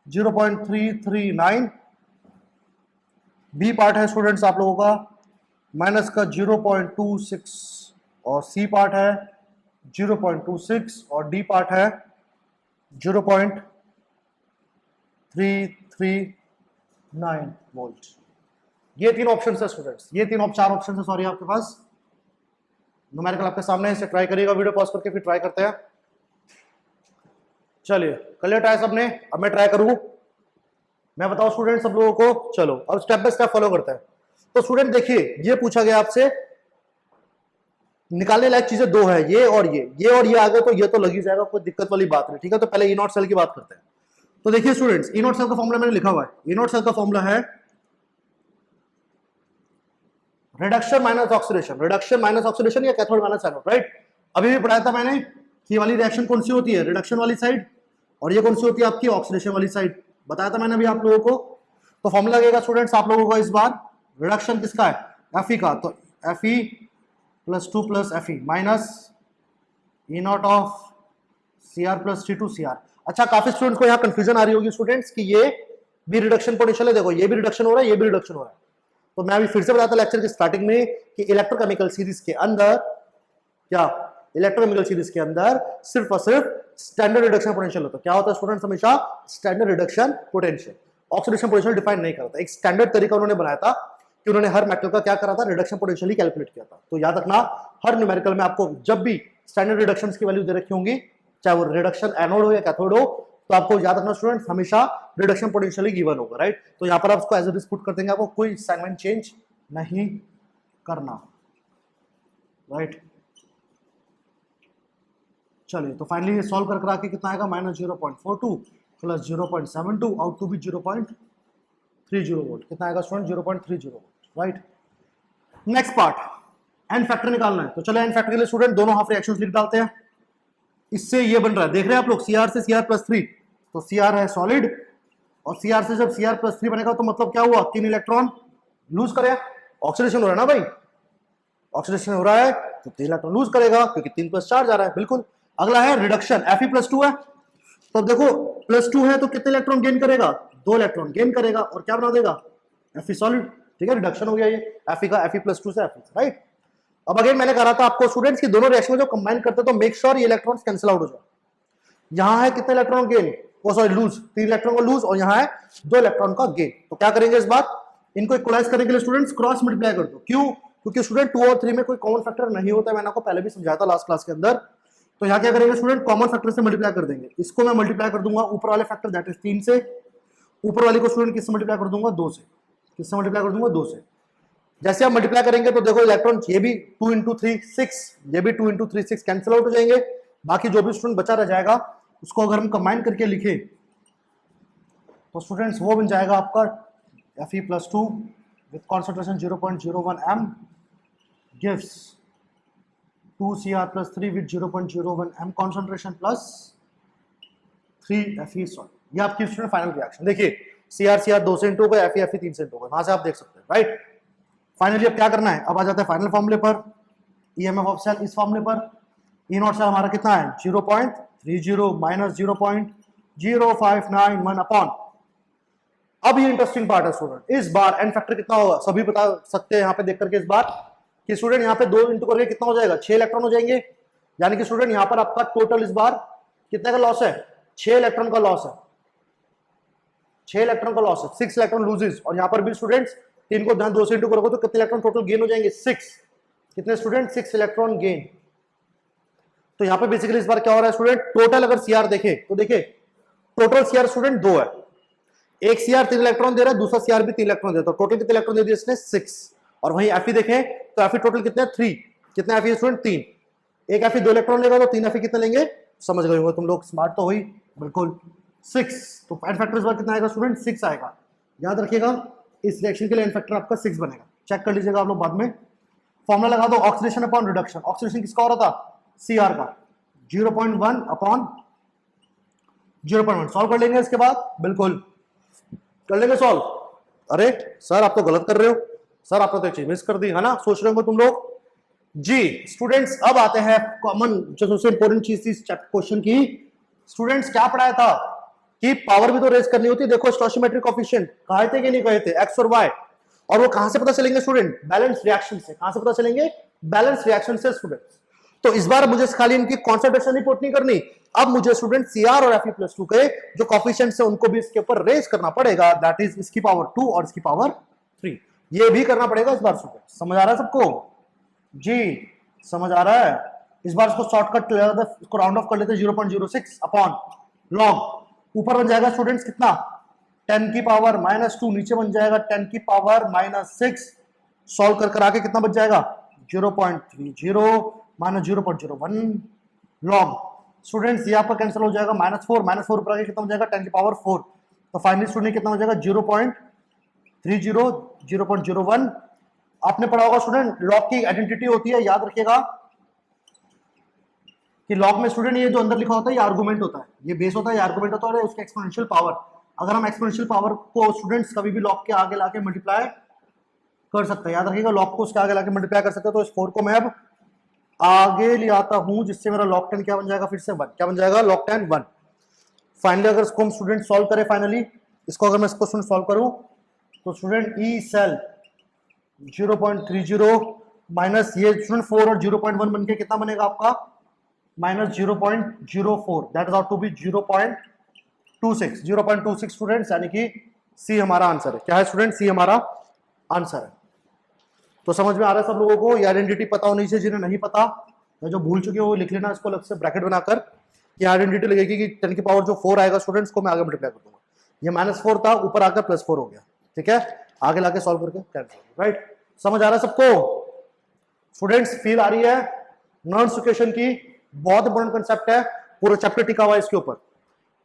0.339, बी पार्ट है स्टूडेंट्स आप लोगों का माइनस का 0.26, और सी पार्ट है 0.26, और डी पार्ट है 0.339 वोल्ट। ये 3 ऑप्शन है स्टूडेंट्स, ये 4 ऑप्शन है सॉरी आपके पास। न्यूमेरिकल आपके सामने है, इसे ट्राई करिएगा, वीडियो पॉज करके फिर ट्राई करते हैं। चलिए कर लिया ट्राई सबने, अब मैं ट्राई करूं, मैं बताऊं स्टूडेंट सब लोगों को। चलो अब स्टेप बाय स्टेप फॉलो करते हैं। तो स्टूडेंट देखिए, ये पूछा गया आपसे, निकालने लायक चीजें 2 है, ये और ये आ गए तो ये तो लग ही जाएगा, कोई दिक्कत वाली बात नहीं, ठीक है। तो पहले E0 सेल की बात करते हैं। तो देखिए स्टूडेंट्स, E0 सेल का फॉर्मूला मैंने लिखा हुआ है। E0 सेल का फॉर्मूला है reduction minus oxidation, reduction minus oxidation या कैथोड माइनस एनोड, राइट। अभी भी पढ़ाया था मैंने कि ये वाली रिएक्शन कौन सी होती है, रिडक्शन वाली साइड, और ये कौन सी होती है आपकी, ऑक्सीडेशन वाली साइड, बताया था मैंने अभी आप लोगों को। तो फॉर्मूला लगेगा स्टूडेंट्स आप लोगों को इस बार, रिडक्शन किसका है, Fe का, तो Fe+2 + Fe minus E0 of Cr+3 to Cr। अच्छा, काफी स्टूडेंट्स को यहाँ कंफ्यूजन आ रही होगी स्टूडेंट्स कि ये भी रिडक्शन पोटेंशियल है, देखो ये भी रिडक्शन हो रहा है, ये भी रिडक्शन हो रहा है। तो मैं अभी फिर से बताता लेक्चर की स्टार्टिंग में कि इलेक्ट्रोकेमिकल सीरीज के अंदर क्या, इलेक्ट्रोकेमिकल सीरीज के अंदर सिर्फ और सिर्फ स्टैंडर्ड रिडक्शन पोटेंशियल होता है। क्या होता है स्टूडेंट्स, हमेशा standard reduction potential, oxidation potential define नहीं करता। एक स्टैंडर्ड तरीका उन्होंने बनाया था कि उन्होंने हर मेटल का क्या करा था, रिडक्शन पोटेंशियल ही कैलकुलेट किया था। तो याद रखना, हर न्यूमेरिकल में आपको जब भी स्टैंडर्ड रिडक्शंस की वैल्यू दे रखी होंगी, चाहे वो रिडक्शन एनोड हो या कैथोड हो, तो आपको याद रखना स्टूडेंट्स, हमेशा रिडक्शन पोटेंशियल ही गिवन होगा, राइट। तो यहाँ पर आप उसको एज इट इज पुट कर देंगे, आपको कोई सेगमेंट चेंज नहीं करना, राइट। चलिए तो फाइनली ये सॉल्व कर आके कितना आएगा, -0.42 + 0.72 आउट टू बी 0.30 वोल्ट। कितना आएगा student, 0.30 volt, right. Next part, n factor निकालना है। तो चलो एन फैक्टर के लिए स्टूडेंट दोनों हाफ रिएक्शंस लिख डालते हैं। इससे ये बन रहा है, देख रहे हैं आप लोग, Cr से Cr+3, तो Cr है सॉलिड, और Cr से जब Cr+3 बनेगा तो मतलब क्या हुआ, 3 इलेक्ट्रॉन लूज करे, ऑक्सीडेशन हो रहा है ना भाई, ऑक्सीडेशन हो रहा है तो 3 इलेक्ट्रॉन लूज करेगा क्योंकि 3 + 4 जा रहा है, बिल्कुल। अगला है रिडक्शन, Fe+2 है, तो देखो +2 है तो कितने इलेक्ट्रॉन गेन करेगा, 2 इलेक्ट्रॉन गेन करेगा, और क्या बना देगा, Fe सॉलिड, ठीक है। रिडक्शन हो गया ये Fe का, Fe+2 से Fe, राइट। अब अगेन मैंने कहा था आपको स्टूडेंट्स की दोनों रिएक्शन में जो कंबाइन करते हैं तो मेक श्योर ये इलेक्ट्रॉन्स कैंसिल आउट हो जाए। यहां है कितने इलेक्ट्रॉन गेन, वो सॉरी लूज, 3 इलेक्ट्रॉन का लूज, और यहां है 2 इलेक्ट्रॉन का गेन। तो क्या करेंगे इस बार, इनको इक्वलाइज करने के लिए स्टूडेंट्स क्रॉस मल्टीप्लाई कर दो। क्यों, क्योंकि स्टूडेंट 2 और 3 में कोई कॉमन फैक्टर नहीं होता है, मैंने आपको पहले भी समझाया था लास्ट क्लास के अंदर। तो यहाँ क्या करेंगे स्टूडेंट, कॉमन फैक्टर से मल्टीप्लाई कर देंगे। इसको मैं मल्टीप्लाई कर दूंगा ऊपर वाले फैक्टर दैट इज 3 से, ऊपर वाले को स्टूडेंट किससे मल्टीप्लाई कर दूंगा, 2 से। किससे मल्टीप्लाई कर दूंगा, 2 से। जैसे आप मल्टीप्लाई करेंगे तो देखो इलेक्ट्रॉन ये भी 2 × 3 6, ये भी 2 × 3 6 कैंसिल आउट हो जाएंगे। बाकी जो भी स्टूडेंट बचा रह जाएगा उसको अगर हम कंबाइन करके लिखे तो स्टूडेंट्स वो बन जाएगा आपका Fe+2 with concentration 0.01 m gives 2 Cr+3 with 0.01 m concentration plus 3 Fe salt. ये आपकी स्टूडेंट फाइनल रिएक्शन। देखिए Cr 2 से इंटू हो गया, Fe 3 से इंटू हो गया, वहां से आप देख सकते हैं, राइट। फाइनली अब क्या करना है, अब आ जाता है फाइनल फॉर्मूले पर, EMF ऑफ सेल इस फॉर्मूले पर, ई नॉट सेल हमारा कितना है 0.30 माइनस 0.0591 अपॉन। अब ये इंटरेस्टिंग पार्ट है स्टूडेंट, इस बार एन फैक्टर कितना होगा सभी बता सकते हैं यहाँ पे देख करके इस बार कि स्टूडेंट यहाँ पे 2 इंटू करके कितना हो जाएगा 6 इलेक्ट्रॉन हो जाएंगे। यानी कि स्टूडेंट यहाँ पर आपका टोटल इस बार कितने का लॉस है 6 इलेक्ट्रॉन का लॉस है, 6 इलेक्ट्रॉन का लॉस है, 6 इलेक्ट्रॉन लूजेस। और यहाँ पर भी स्टूडेंट्स 3 को 2 से इंटू करोगे तो कितने इलेक्ट्रॉन टोटल गेन हो जाएंगे 6। कितने स्टूडेंट 6 इलेक्ट्रॉन गेन। तो यहाँ पे बेसिकली इस बार क्या हो रहा है स्टूडेंट, टोटल अगर सीआर देखे तो देखिए टोटल सीआर स्टूडेंट 2 है, एक सीआर 3 इलेक्ट्रॉन दे रहा है, दूसरा सीआर भी 3 इलेक्ट्रॉन देता है, टोटल कितने इलेक्ट्रॉन दे दिए इसने 6। और वहीं एफई देखें तो एफई टोटल कितने 3, कितने एफई स्टूडेंट 3, एक एफई 2 इलेक्ट्रॉन लेगा तो 3 एफई कितने लेंगे, समझ गए होंगे तुम लोग, स्मार्ट तो हुई बिल्कुल 6। तो एन फैक्टर इस बार कितना आएगा स्टूडेंट 6 आएगा। याद रखिएगा इस रिएक्शन के लिए एन फैक्टर आपका 6 बनेगा, चेक कर लीजिएगा आप लोग बाद में। फॉर्मूला लगा दो ऑक्सीडेशन अपॉन रिडक्शन, ऑक्सीडेशन किसका हो रहा था सीआर का 0.1 अपॉन 0.1। सॉल्व कर लेंगे इसके बाद, बिल्कुल कर लेंगे सॉल्व। अरे सर आप तो गलत कर रहे हो सर, आपने तो एक चीज मिस कर दी है ना, सोच रहे हो तुम लोग जी। स्टूडेंट्स अब आते हैं कॉमन जो सबसे इंपॉर्टेंट चीज थी क्वेश्चन की। स्टूडेंट्स क्या पढ़ाया था कि पावर भी तो रेज करनी होती है, देखो स्टोइचियोमेट्रिक कोएफिशिएंट कहे थे कि नहीं कहे थे एक्स और वाई, और वो कहां से पता चलेंगे स्टूडेंट बैलेंस रिएक्शन से। कहां से पता चलेंगे बैलेंस रिएक्शन से स्टूडेंट्स। तो इस बार मुझे खाली इनकी कॉन्सेंट्रेशन रिपोर्ट नहीं करनी, अब मुझे स्टूडेंट सीआर और Fe+2 के जो कोएफिशिएंट्स है उनको भी इसके ऊपर रेज करना पड़ेगा, दैट इज इसकी पावर 2 और इसकी पावर 3, ये भी करना पड़ेगा इस बार स्टूडेंट। समझ आ रहा है सबको जी, समझ आ रहा है। इस बार इसको शॉर्टकट इसको राउंड ऑफ कर लेते हैं 0.06 अपॉन लॉग। ऊपर बन जाएगा स्टूडेंट्स कितना 10 की पावर -2, नीचे बन जाएगा 10 की पावर -6। सॉल्व कर आके कितना बच जाएगा 0.30 माइनस 0.01 लॉग। स्टूडेंट्स ये आपका कैंसिल हो जाएगा -4 ऊपर आके कितना हो जाएगा 10 की पावर 4। तो फाइनली स्टूडेंट कितना हो जाएगा 0.30 0.01। आपने पढ़ा होगा स्टूडेंट लॉग की आइडेंटिटी होती है, याद रखिएगा कि लॉग में स्टूडेंट ये जो अंदर लिखा होता है ये आर्गुमेंट होता है, ये बेस होता है, ये आर्गुमेंट होता है, उसके एक्सपोनेंशियल पावर। अगर हम एक्सपोनेंशियल पावर को स्टूडेंट्स कभी भी लॉग के आगे लाके मल्टीप्लाई कर सकते हैं, याद रखिएगा लॉग को उसके आगे लाके मल्टीप्लाई कर सकते हैं। तो इस 4 को मैं अब आगे ले आता हूं जिससे मेरा log 10 क्या बन जाएगा, फिर से 1 क्या बन जाएगा log 10 1। फाइनली अगर इसको हम स्टूडेंट सॉल्व करें, फाइनली इसको अगर मैं इसको स्टूडेंट सॉल्व करूं तो स्टूडेंट ई सेल 0.30 माइनस ये स्टूडेंट 4 और 0.1 बनके कितना बनेगा आपका -0.04, that is out to be 0.26 students, यानी कि सी हमारा आंसर है। क्या है स्टूडेंट सी हमारा आंसर है। तो समझ में आ रहा है सब लोगों को, ये आइडेंटिटी पता होनी चाहिए, जिन्हें नहीं पता या जो भूल चुके हो वो लिख लेना इसको अलग से ब्रैकेट बनाकर। ये आइडेंटिटी लगेगी कि 10 की पावर जो 4 आएगा स्टूडेंट्स को मैं आगे मल्टीप्लाई कर दूंगा, ये -4 था ऊपर आकर +4 हो गया, ठीक है, आगे लाके सॉल्व करके कैंसिल, राइट। समझ आ रहा है सबको स्टूडेंट्स, फील आ रही है नॉन इक्वेशन की, बहुत इंपॉर्टेंट कंसेप्ट है, पूरा चैप्टर टिका हुआ है इसके ऊपर,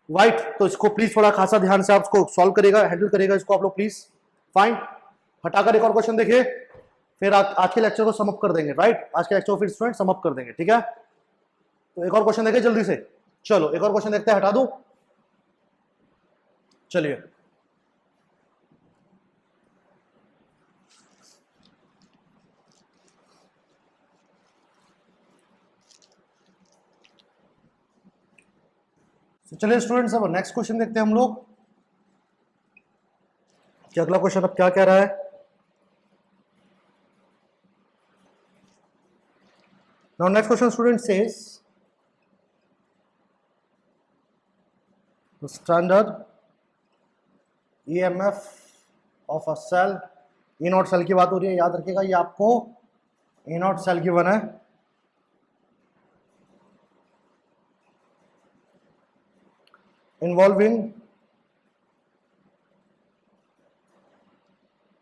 राइट। तो इसको प्लीज थोड़ा खासा ध्यान से आप इसको सॉल्व करेगा, हैंडल करेगा इसको आप लोग प्लीज। फाइन, हटाकर एक और क्वेश्चन देखिए, फिर आज के लेक्चर को समअप कर देंगे, राइट। आज के लेक्चर को फिर स्टूडेंट समअप कर देंगे, ठीक है। तो एक और क्वेश्चन देखिए जल्दी से, चलो एक और क्वेश्चन देखते हैं, हटा दूं, चलिए। चलिए स्टूडेंट्स अब नेक्स्ट क्वेश्चन देखते हैं हम लोग कि अगला क्वेश्चन अब क्या कह रहा है। Now next question student says the standard EMF of a cell, E naught cell की बात हो रही है, याद रखिएगा ये आपको E नॉट सेल की वन है, involving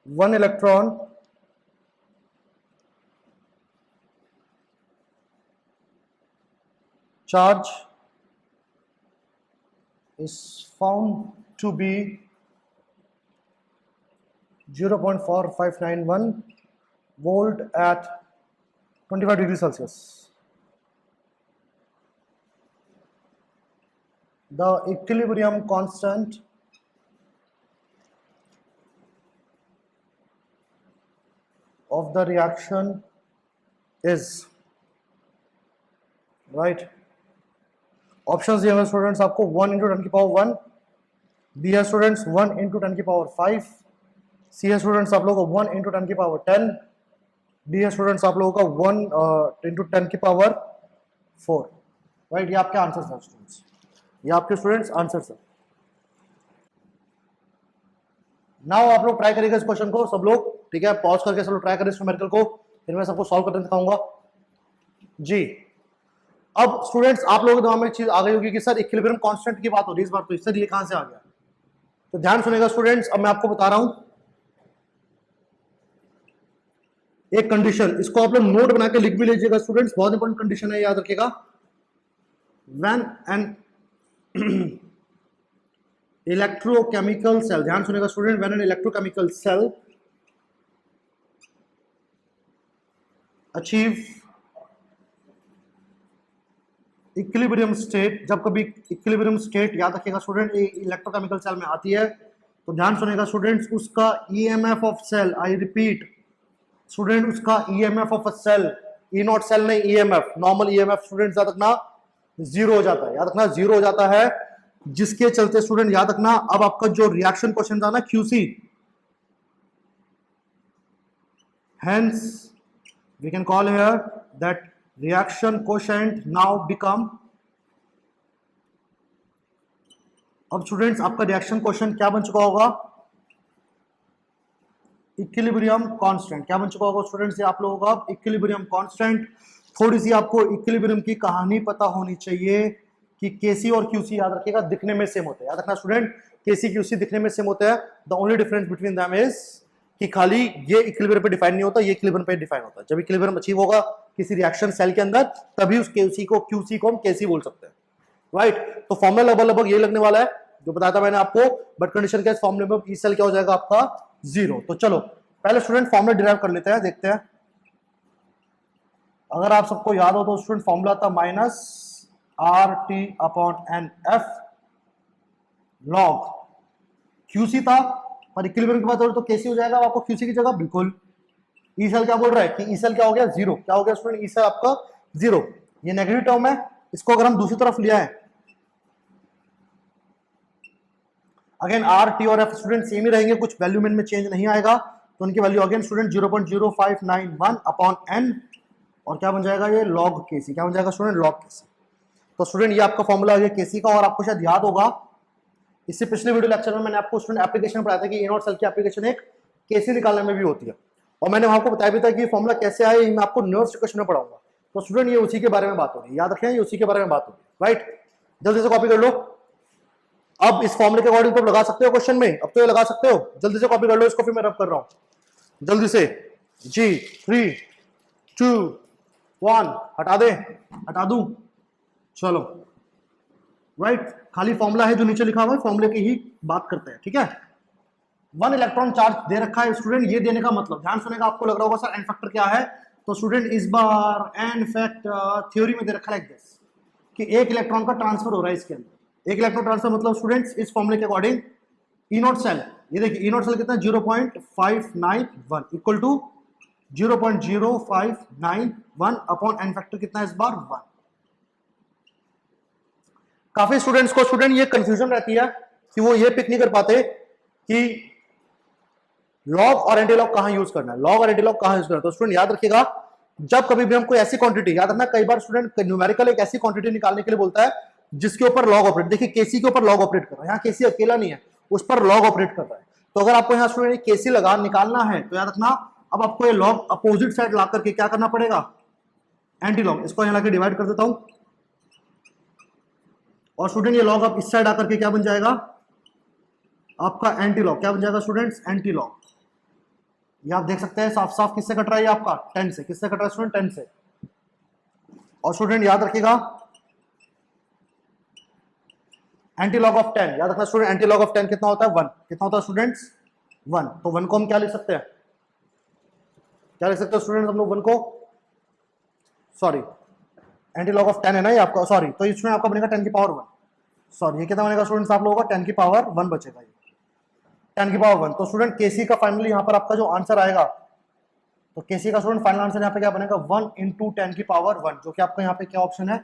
1 electron charge is found to be 0.4591 volt at 25 degrees Celsius. The equilibrium constant of the reaction is right. Option दिए हुए स्टूडेंट्स आपको 1 इंटू 10 की पावर 1, बी है स्टूडेंट्स 1 इंटू 10 की पावर 5, सी है students आप लोगों को 1 इंटू 10 की पावर 10, डी है स्टूडेंट्स आप लोगों का 1 इंटू 10 की पावर 4। राइट, ये आपके आंसर है स्टूडेंट्स, ये आपके स्टूडेंट्स आंसर है। नाउ आप लोग ट्राई करिएगा इस क्वेश्चन को सब लोग, ठीक है, पॉज करके सब लोग ट्राई करें इस न्यूमेरिकल को, फिर मैं सबको सॉल्व करके दिखाऊंगा जी। अब स्टूडेंट्स आप लोगों के दिमाग में एक चीज आ गई होगी कि सर इक्विलिब्रियम कांस्टेंट की बात हो रही है इस बार, तो इससे ये कहां से आ गया? तो ध्यान सुनेगा स्टूडेंट्स, अब मैं आपको बता रहा हूं एक कंडीशन, इसको आप लोग नोट बना के लिख भी लीजिएगा स्टूडेंट्स, बहुत इंपॉर्टेंट कंडीशन है, याद रखिएगा। व्हेन एन इलेक्ट्रोकेमिकल सेल, ध्यान सुनेगा student, when an electrochemical cell achieve equilibrium state, जब कभी इक्विलिब्रियम स्टेट, याद रखिएगा स्टूडेंट, इलेक्ट्रोकेमिकल सेल में आती है, तो ध्यान सुनेगा स्टूडेंट्स, उसका EMF of cell, I repeat student, उसका EMF of a cell, E naught cell नहीं, ईएमएफ, नॉर्मल ईएमएफ स्टूडेंट याद रखना जीरो हो जाता है, याद रखना जीरो हो जाता है, जिसके चलते स्टूडेंट याद रखना, अब आपका जो रिएक्शन क्वेश्चन था ना QC, hence we can call here that reaction quotient now become, अब स्टूडेंट्स आपका रिएक्शन क्वेश्चन क्या बन चुका होगा? Equilibrium constant. क्या बन चुका होगा स्टूडेंट्स ये आप लोगों का? Equilibrium constant. थोड़ी सी आपको इक्विलिब्रियम की कहानी पता होनी चाहिए कि केसी और क्यूसी याद रखिएगा दिखने में सेम होते हैं, याद रखना स्टूडेंट, केसी क्यूसी दिखने में सेम होते हैं, the only difference between them is कि खाली ये इक्विलिब्रियम पे डिफाइन नहीं होता, ये इक्विलिब्रियम पे डिफाइन होता है। जब इक्विलिब्रियम अचीव होगा किसी रिएक्शन सेल के अंदर, तभी उस क्यूसी को हम केसी बोल सकते हैं, राइट। तो फॉर्मूला लगभग यही लगने वाला है जो बताया था मैंने आपको, बट कंडीशन क्या है, फॉर्मूले में ई सेल क्या हो जाएगा आपका? जीरो। तो चलो पहले स्टूडेंट फॉर्मूला डिराइव कर लेते हैं, देखते हैं। अगर आप सबको याद हो तो स्टूडेंट फॉर्मूला था minus R T upon n F log QC था, पर इक्विलिब्रियम की बात हो तो कैसे हो जाएगा आपको क्यूसी की जगह? बिल्कुल। ई सेल क्या बोल रहा है कि ई सेल क्या हो गया? जीरो। क्या हो गया स्टूडेंट? ई सेल आपका जीरो। ये नेगेटिव टर्म है, इसको अगर हम दूसरी तरफ लिया है, अगेन आर टी और एफ स्टूडेंट सेम ही रहेंगे, कुछ वैल्यू में चेंज नहीं आएगा, तो उनकी value again student 0.0591 upon n, और क्या बन जाएगा ये? Log KC. क्या बन जाएगा स्टूडेंट? लॉग केसी। तो स्टूडेंट ये आपका फॉर्मूला है केसी का, और आपको शायद याद होगा इससे पिछले वीडियो लेक्चर में मैंने आपको स्टूडेंट एप्लीकेशन पढ़ाया था कि इनॉट सेल की एप्लीकेशन एक केसी निकालने में भी होती है, और मैंने वहां को बताया भी था कि ये फॉर्मूला कैसे आए, मैं आपको नेक्स्ट क्वेश्चन में पढ़ाऊंगा। तो स्टूडेंट ये उसी के बारे में बात हो रही है, याद रखें ये उसी के बारे में बात हो रही है, राइट। जल्दी से कॉपी कर लो। अब इस फॉर्मूले के अकॉर्डिंग तो लगा सकते हो क्वेश्चन में, अब तो ये लगा सकते हो, जल्दी से कॉपी कर लो इसको, फिर मैं रब कर रहा हूं जल्दी से जी। 3 2 1 हटा दे, हटा दूं, चलो राइट। खाली फॉर्मूला है जो नीचे लिखा हुआ है, फॉर्मूले की ही बात करते हैं, ठीक है। 1 इलेक्ट्रॉन चार्ज दे रखा है स्टूडेंट, ये देने का मतलब, ध्यान सुनेगा, आपको लग रहा होगा सर एन फैक्टर क्या है, तो स्टूडेंट इस बार एन फैक्टर थ्योरी में दे रखा है लाइक दिस कि एक इलेक्ट्रॉन का ट्रांसफर हो रहा है इसके अंदर। एक इलेक्ट्रॉन ट्रांसफर मतलब स्टूडेंट्स इस फॉर्मूले के अकॉर्डिंग ई नॉट सेल, ये देखिए ई नॉट सेल कितना? 0.591 equal to 0.0591 upon n factor कितना है इस बार? 1। काफी स्टूडेंट्स को स्टूडेंट ये कंफ्यूजन रहती है कि वो ये पिक नहीं कर पाते कि लॉग और एंटीलॉग कहां यूज करना है, लॉग और एंटीलॉग कहां यूज करना है। तो स्टूडेंट याद रखिएगा, जब कभी भी हम कोई ऐसी क्वांटिटी, याद रखना कई बार स्टूडेंट न्यूमेरिकल एक ऐसी क्वांटिटी निकालने के लिए बोलता है जिसके ऊपर लॉग ऑपरेट, देखिए केसी के ऊपर लॉग ऑपरेट कर रहा है, यहाँ केसी अकेला नहीं है, उस पर लॉग ऑपरेट कर रहा है। तो अगर आपको यहाँ स्टूडेंट केसी लगा निकालना है तो याद रखना, अब आपको ये लॉग अपोजिट साइड ला करके क्या करना पड़ेगा? एंटीलॉग। इसको यहाँ लाके डिवाइड कर देता हूं, और स्टूडेंट ये लॉग अब इस साइड आकर के क्या बन जाएगा? आपका एंटीलॉग। क्या बन जाएगा स्टूडेंट्स? एंटीलॉग। ये आप देख सकते हैं साफ साफ किससे कट रहा है आपका? 10 से। किससे कट रहा है स्टूडेंट? 10 से। और स्टूडेंट याद रखिएगा एंटीलॉग ऑफ 10, याद रखना स्टूडेंट एंटीलॉग ऑफ 10 कितना होता है? 1। कितना होता है स्टूडेंट्स? 1। तो 1 को हम क्या लिख सकते हैं? क्या लिख सकते हैं स्टूडेंट हम लोग 1 को? सॉरी एंटीलॉग ऑफ 10 है ना ये आपका, सॉरी, तो इसमें आपका बनेगा 10 की पावर 1। सॉरी ये कितना बनेगा स्टूडेंट्स आप लोगों का? 10 की पावर 1 बचेगा, ये 10 की पावर 1। तो स्टूडेंट केसी का फाइनली यहाँ पर आपका जो आंसर आएगा, तो केसी का स्टूडेंट फाइनल आंसर यहाँ पे क्या बनेगा? 1 इंटू 10 की पावर 1, जो कि आपका यहाँ पे क्या ऑप्शन है?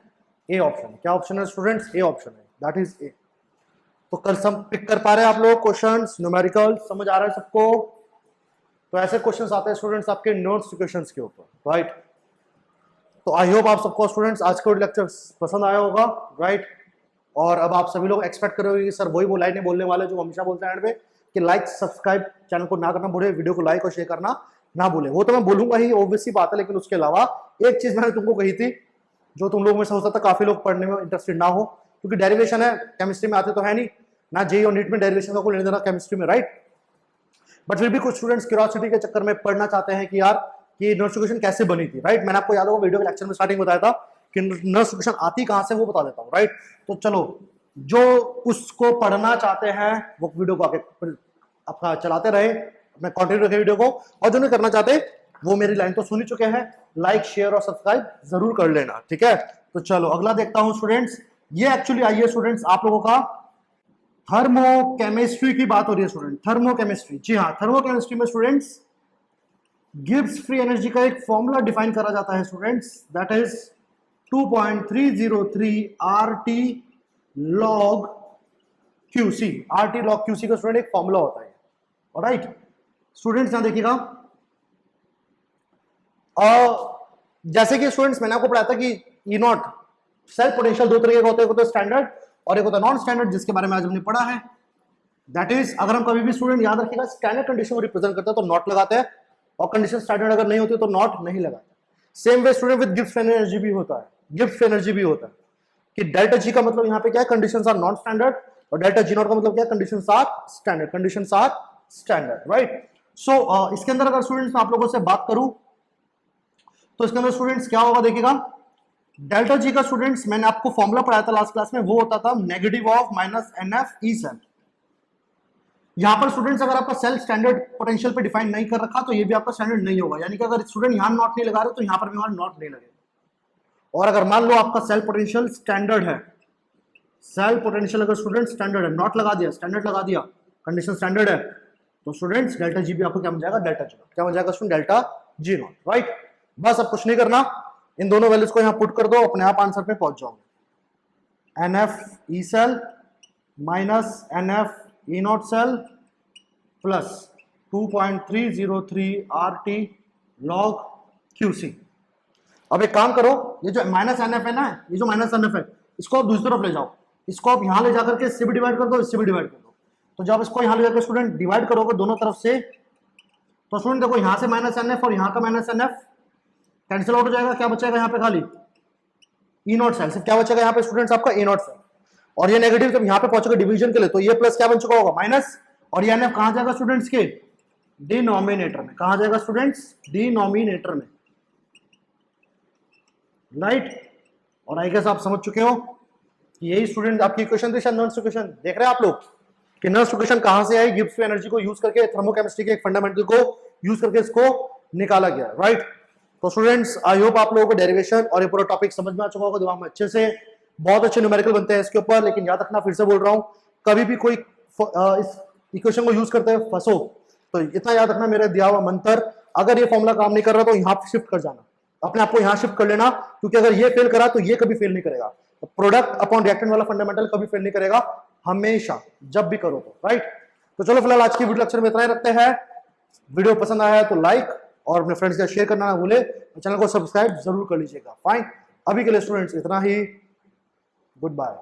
ए ऑप्शन है। क्या ऑप्शन है स्टूडेंट्स? ए ऑप्शन है, दैट इज ए। तो कर सम पिक कर पा रहे हैं आप लोग क्वेश्चंस न्यूमेरिकल, समझ आ रहा है सबको? तो ऐसे क्वेश्चंस आते हैं स्टूडेंट्स आपके नोट्स क्वेश्चंस के ऊपर, राइट। तो आई होप आप सबको स्टूडेंट्स आज का लेक्चर पसंद आया होगा, राइट। और अब आप सभी लोग एक्सपेक्ट करोगे कि सर वही लाइनें बोलने वाले जो हमेशा बोलते हैं एंड पे कि लाइक सब्सक्राइब चैनल को ना करना भूले, वीडियो को लाइक और शेयर करना ना भूले। वो तो मैं बोलूंगा ही, ऑब्वियसली बात है, लेकिन उसके अलावा एक चीज मैंने तुमको कही थी जो तुम लोग में से हो सकता है काफी लोग पढ़ने में इंटरेस्टेड ना हो, क्योंकि डेरिवेशन है, केमिस्ट्री में आते तो है नहीं ना, जेईई और नीट में डेरिवेशन का कोई लेने देना केमिस्ट्री में, राइट। बट फिर भी कुछ स्टूडेंट्स क्यूरियोसिटी के चक्कर में पढ़ना चाहते हैं कि यार कि नोटिफिकेशन कैसे बनी थी, राइट। मैंने आपको याद होगा वीडियो के लेक्चर में स्टार्टिंग बताया था कि नोटिफिकेशन आती कहां से, वो बता देता हूं, राइट। तो चलो, जो उसको पढ़ना चाहते हैं वो वीडियो को आगे अपना चलाते रहे, अपने कंटिन्यू रखे वीडियो को, और जो नहीं करना चाहते वो मेरी लाइन तो सुन ही चुके हैं, लाइक शेयर और सब्सक्राइब जरूर कर लेना, ठीक है। तो चलो अगला देखता हूं स्टूडेंट्स। ये एक्चुअली आइए स्टूडेंट्स आप लोगों का थर्मोकेमिस्ट्री की बात हो रही है स्टूडेंट, थर्मोकेमिस्ट्री। जी हाँ, थर्मोकेमिस्ट्री में स्टूडेंट्स गिब्स फ्री एनर्जी का एक फॉर्मूला डिफाइन करा जाता है students, that is 2.303 RT log QC। RT log QC का स्टूडेंट एक फॉर्मूला होता है, ऑलराइट। स्टूडेंट्स यहां देखिएगा, जैसे कि स्टूडेंट्स मैंने आपको पढ़ाया था कि ई नॉट सेल्फ पोटेंशियल दो तरीके का होता है, एक होता है स्टैंडर्ड और एक होता है नॉन स्टैंडर्ड, जिसके बारे में आज हमने पढ़ा है। दैट इज, अगर हम कभी भी स्टूडेंट याद रखिएगा स्टैंडर्ड कंडीशन को रिप्रेजेंट करते हैं तो नॉट लगाते हैं, और कंडीशन स्टैंडर्ड अगर नहीं होती तो नॉट नहीं लगाते। Same way student with Gibbs energy भी होता है, गिब्स एनर्जी भी होता है कि डेल्टा जी का मतलब यहाँ पे क्या है, कंडीशंस आर नॉन स्टैंडर्ड, और डेल्टा जी नॉट का मतलब क्या है, conditions are standard, conditions are standard, right. So इसके अंदर अगर स्टूडेंट्स आप लोगों से बात करूं तो इसके अंदर स्टूडेंट्स क्या होगा, देखिएगा डेल्टा जी का स्टूडेंट्स मैंने आपको फॉर्मूला पढ़ाया था लास्ट क्लास में, वो होता था negative of minus NF E cell. यहां पर स्टूडेंट्स अगर आपका सेल स्टैंडर्ड पोटेंशियल पे डिफाइन नहीं कर रखा तो ये भी आपका स्टैंडर्ड नहीं होगा, यानी कि अगर स्टूडेंट यहां नॉट नहीं लगा रहे तो यहां पर भी हमारा नॉट नहीं लगेगा। और अगर मान लो आपका सेल पोटेंशियल स्टैंडर्ड है, सेल पोटेंशियल अगर स्टूडेंट स्टैंडर्ड है, नॉट लगा दिया, स्टैंडर्ड लगा दिया, कंडीशन स्टैंडर्ड है, तो स्टूडेंट्स डेल्टा जी भी आपको क्या बन जाएगा, डेल्टा जी नॉट। क्या बन जाएगा student, delta G not, right. बस अब कुछ नहीं करना, इन दोनों वैल्यूज को यहां पुट कर दो, अपने आप आंसर पे पहुंच जाओगे। NF E cell minus NF E naught cell plus 2.303 RT log QC। अब एक काम करो, ये जो माइनस NF है ना, ये जो माइनस NF है इसको आप दूसरी तरफ ले जाओ, इसको आप यहां ले जाकर के इससे भी डिवाइड कर दो, इससे भी डिवाइड कर दो। तो जब इसको यहां ले जाकर स्टूडेंट डिवाइड करोगे दोनों तरफ से, तो स्टूडेंट देखो यहां से माइनस NF और यहां का माइनस NF कैंसिल आउट हो जाएगा, क्या बचेगा यहाँ पे खाली ई नॉट सेल। सिर्फ क्या बचेगा यहाँ पे स्टूडेंट्स आपका ई नॉट सेल, और ये नेगेटिव जब यहाँ पे पहुंचेगा डिवीजन के लिए तो ये प्लस क्या बन चुका होगा, माइनस, और ये NF कहां जाएगा स्टूडेंट्स के डिनोमिनेटर में, कहां जाएगा स्टूडेंट्स, डिनोमिनेटर में, राइट। और आई गेस आप समझ चुके हो कि यही स्टूडेंट आपकी इक्वेशन थी, शायद नर्स इक्वेशन देख रहे हैं आप लोग कि नर्स इक्वेशन कहां से आई, गिब्स एनर्जी को यूज करके, थर्मोकेमिस्ट्री के एक फंडामेंटल को यूज करके इसको निकाला गया, राइट। तो स्टूडेंट्स आई होप आप लोगों को डेरिवेशन और ये पूरा टॉपिक समझ में आ चुका होगा दिमाग में अच्छे से, बहुत अच्छे न्यूमेरिकल बनते हैं इसके ऊपर। लेकिन याद रखना, फिर से बोल रहा हूं, कभी भी कोई इस इक्वेशन को यूज करते हैं फंसो तो इतना याद रखना, मेरा दिया हुआ मंत्र, अगर ये फॉर्मूला काम नहीं कर रहा तो यहां पे शिफ्ट कर जाना, अपने आप को यहां शिफ्ट कर लेना, क्योंकि अगर ये फेल करा तो ये कभी फेल नहीं करेगा। तो प्रोडक्ट अपॉन रिएक्टेंट वाला फंडामेंटल कभी फेल नहीं करेगा, हमेशा, जब भी करो तो, राइट। तो चलो फिलहाल आज की वीडियो लेक्चर में इतना ही रखते हैं। वीडियो पसंद आया है तो लाइक और अपने फ्रेंड्स के साथ शेयर करना ना भूले, चैनल को सब्सक्राइब जरूर कर लीजिएगा। फाइन, अभी के लिए स्टूडेंट्स इतना ही, गुड बाय।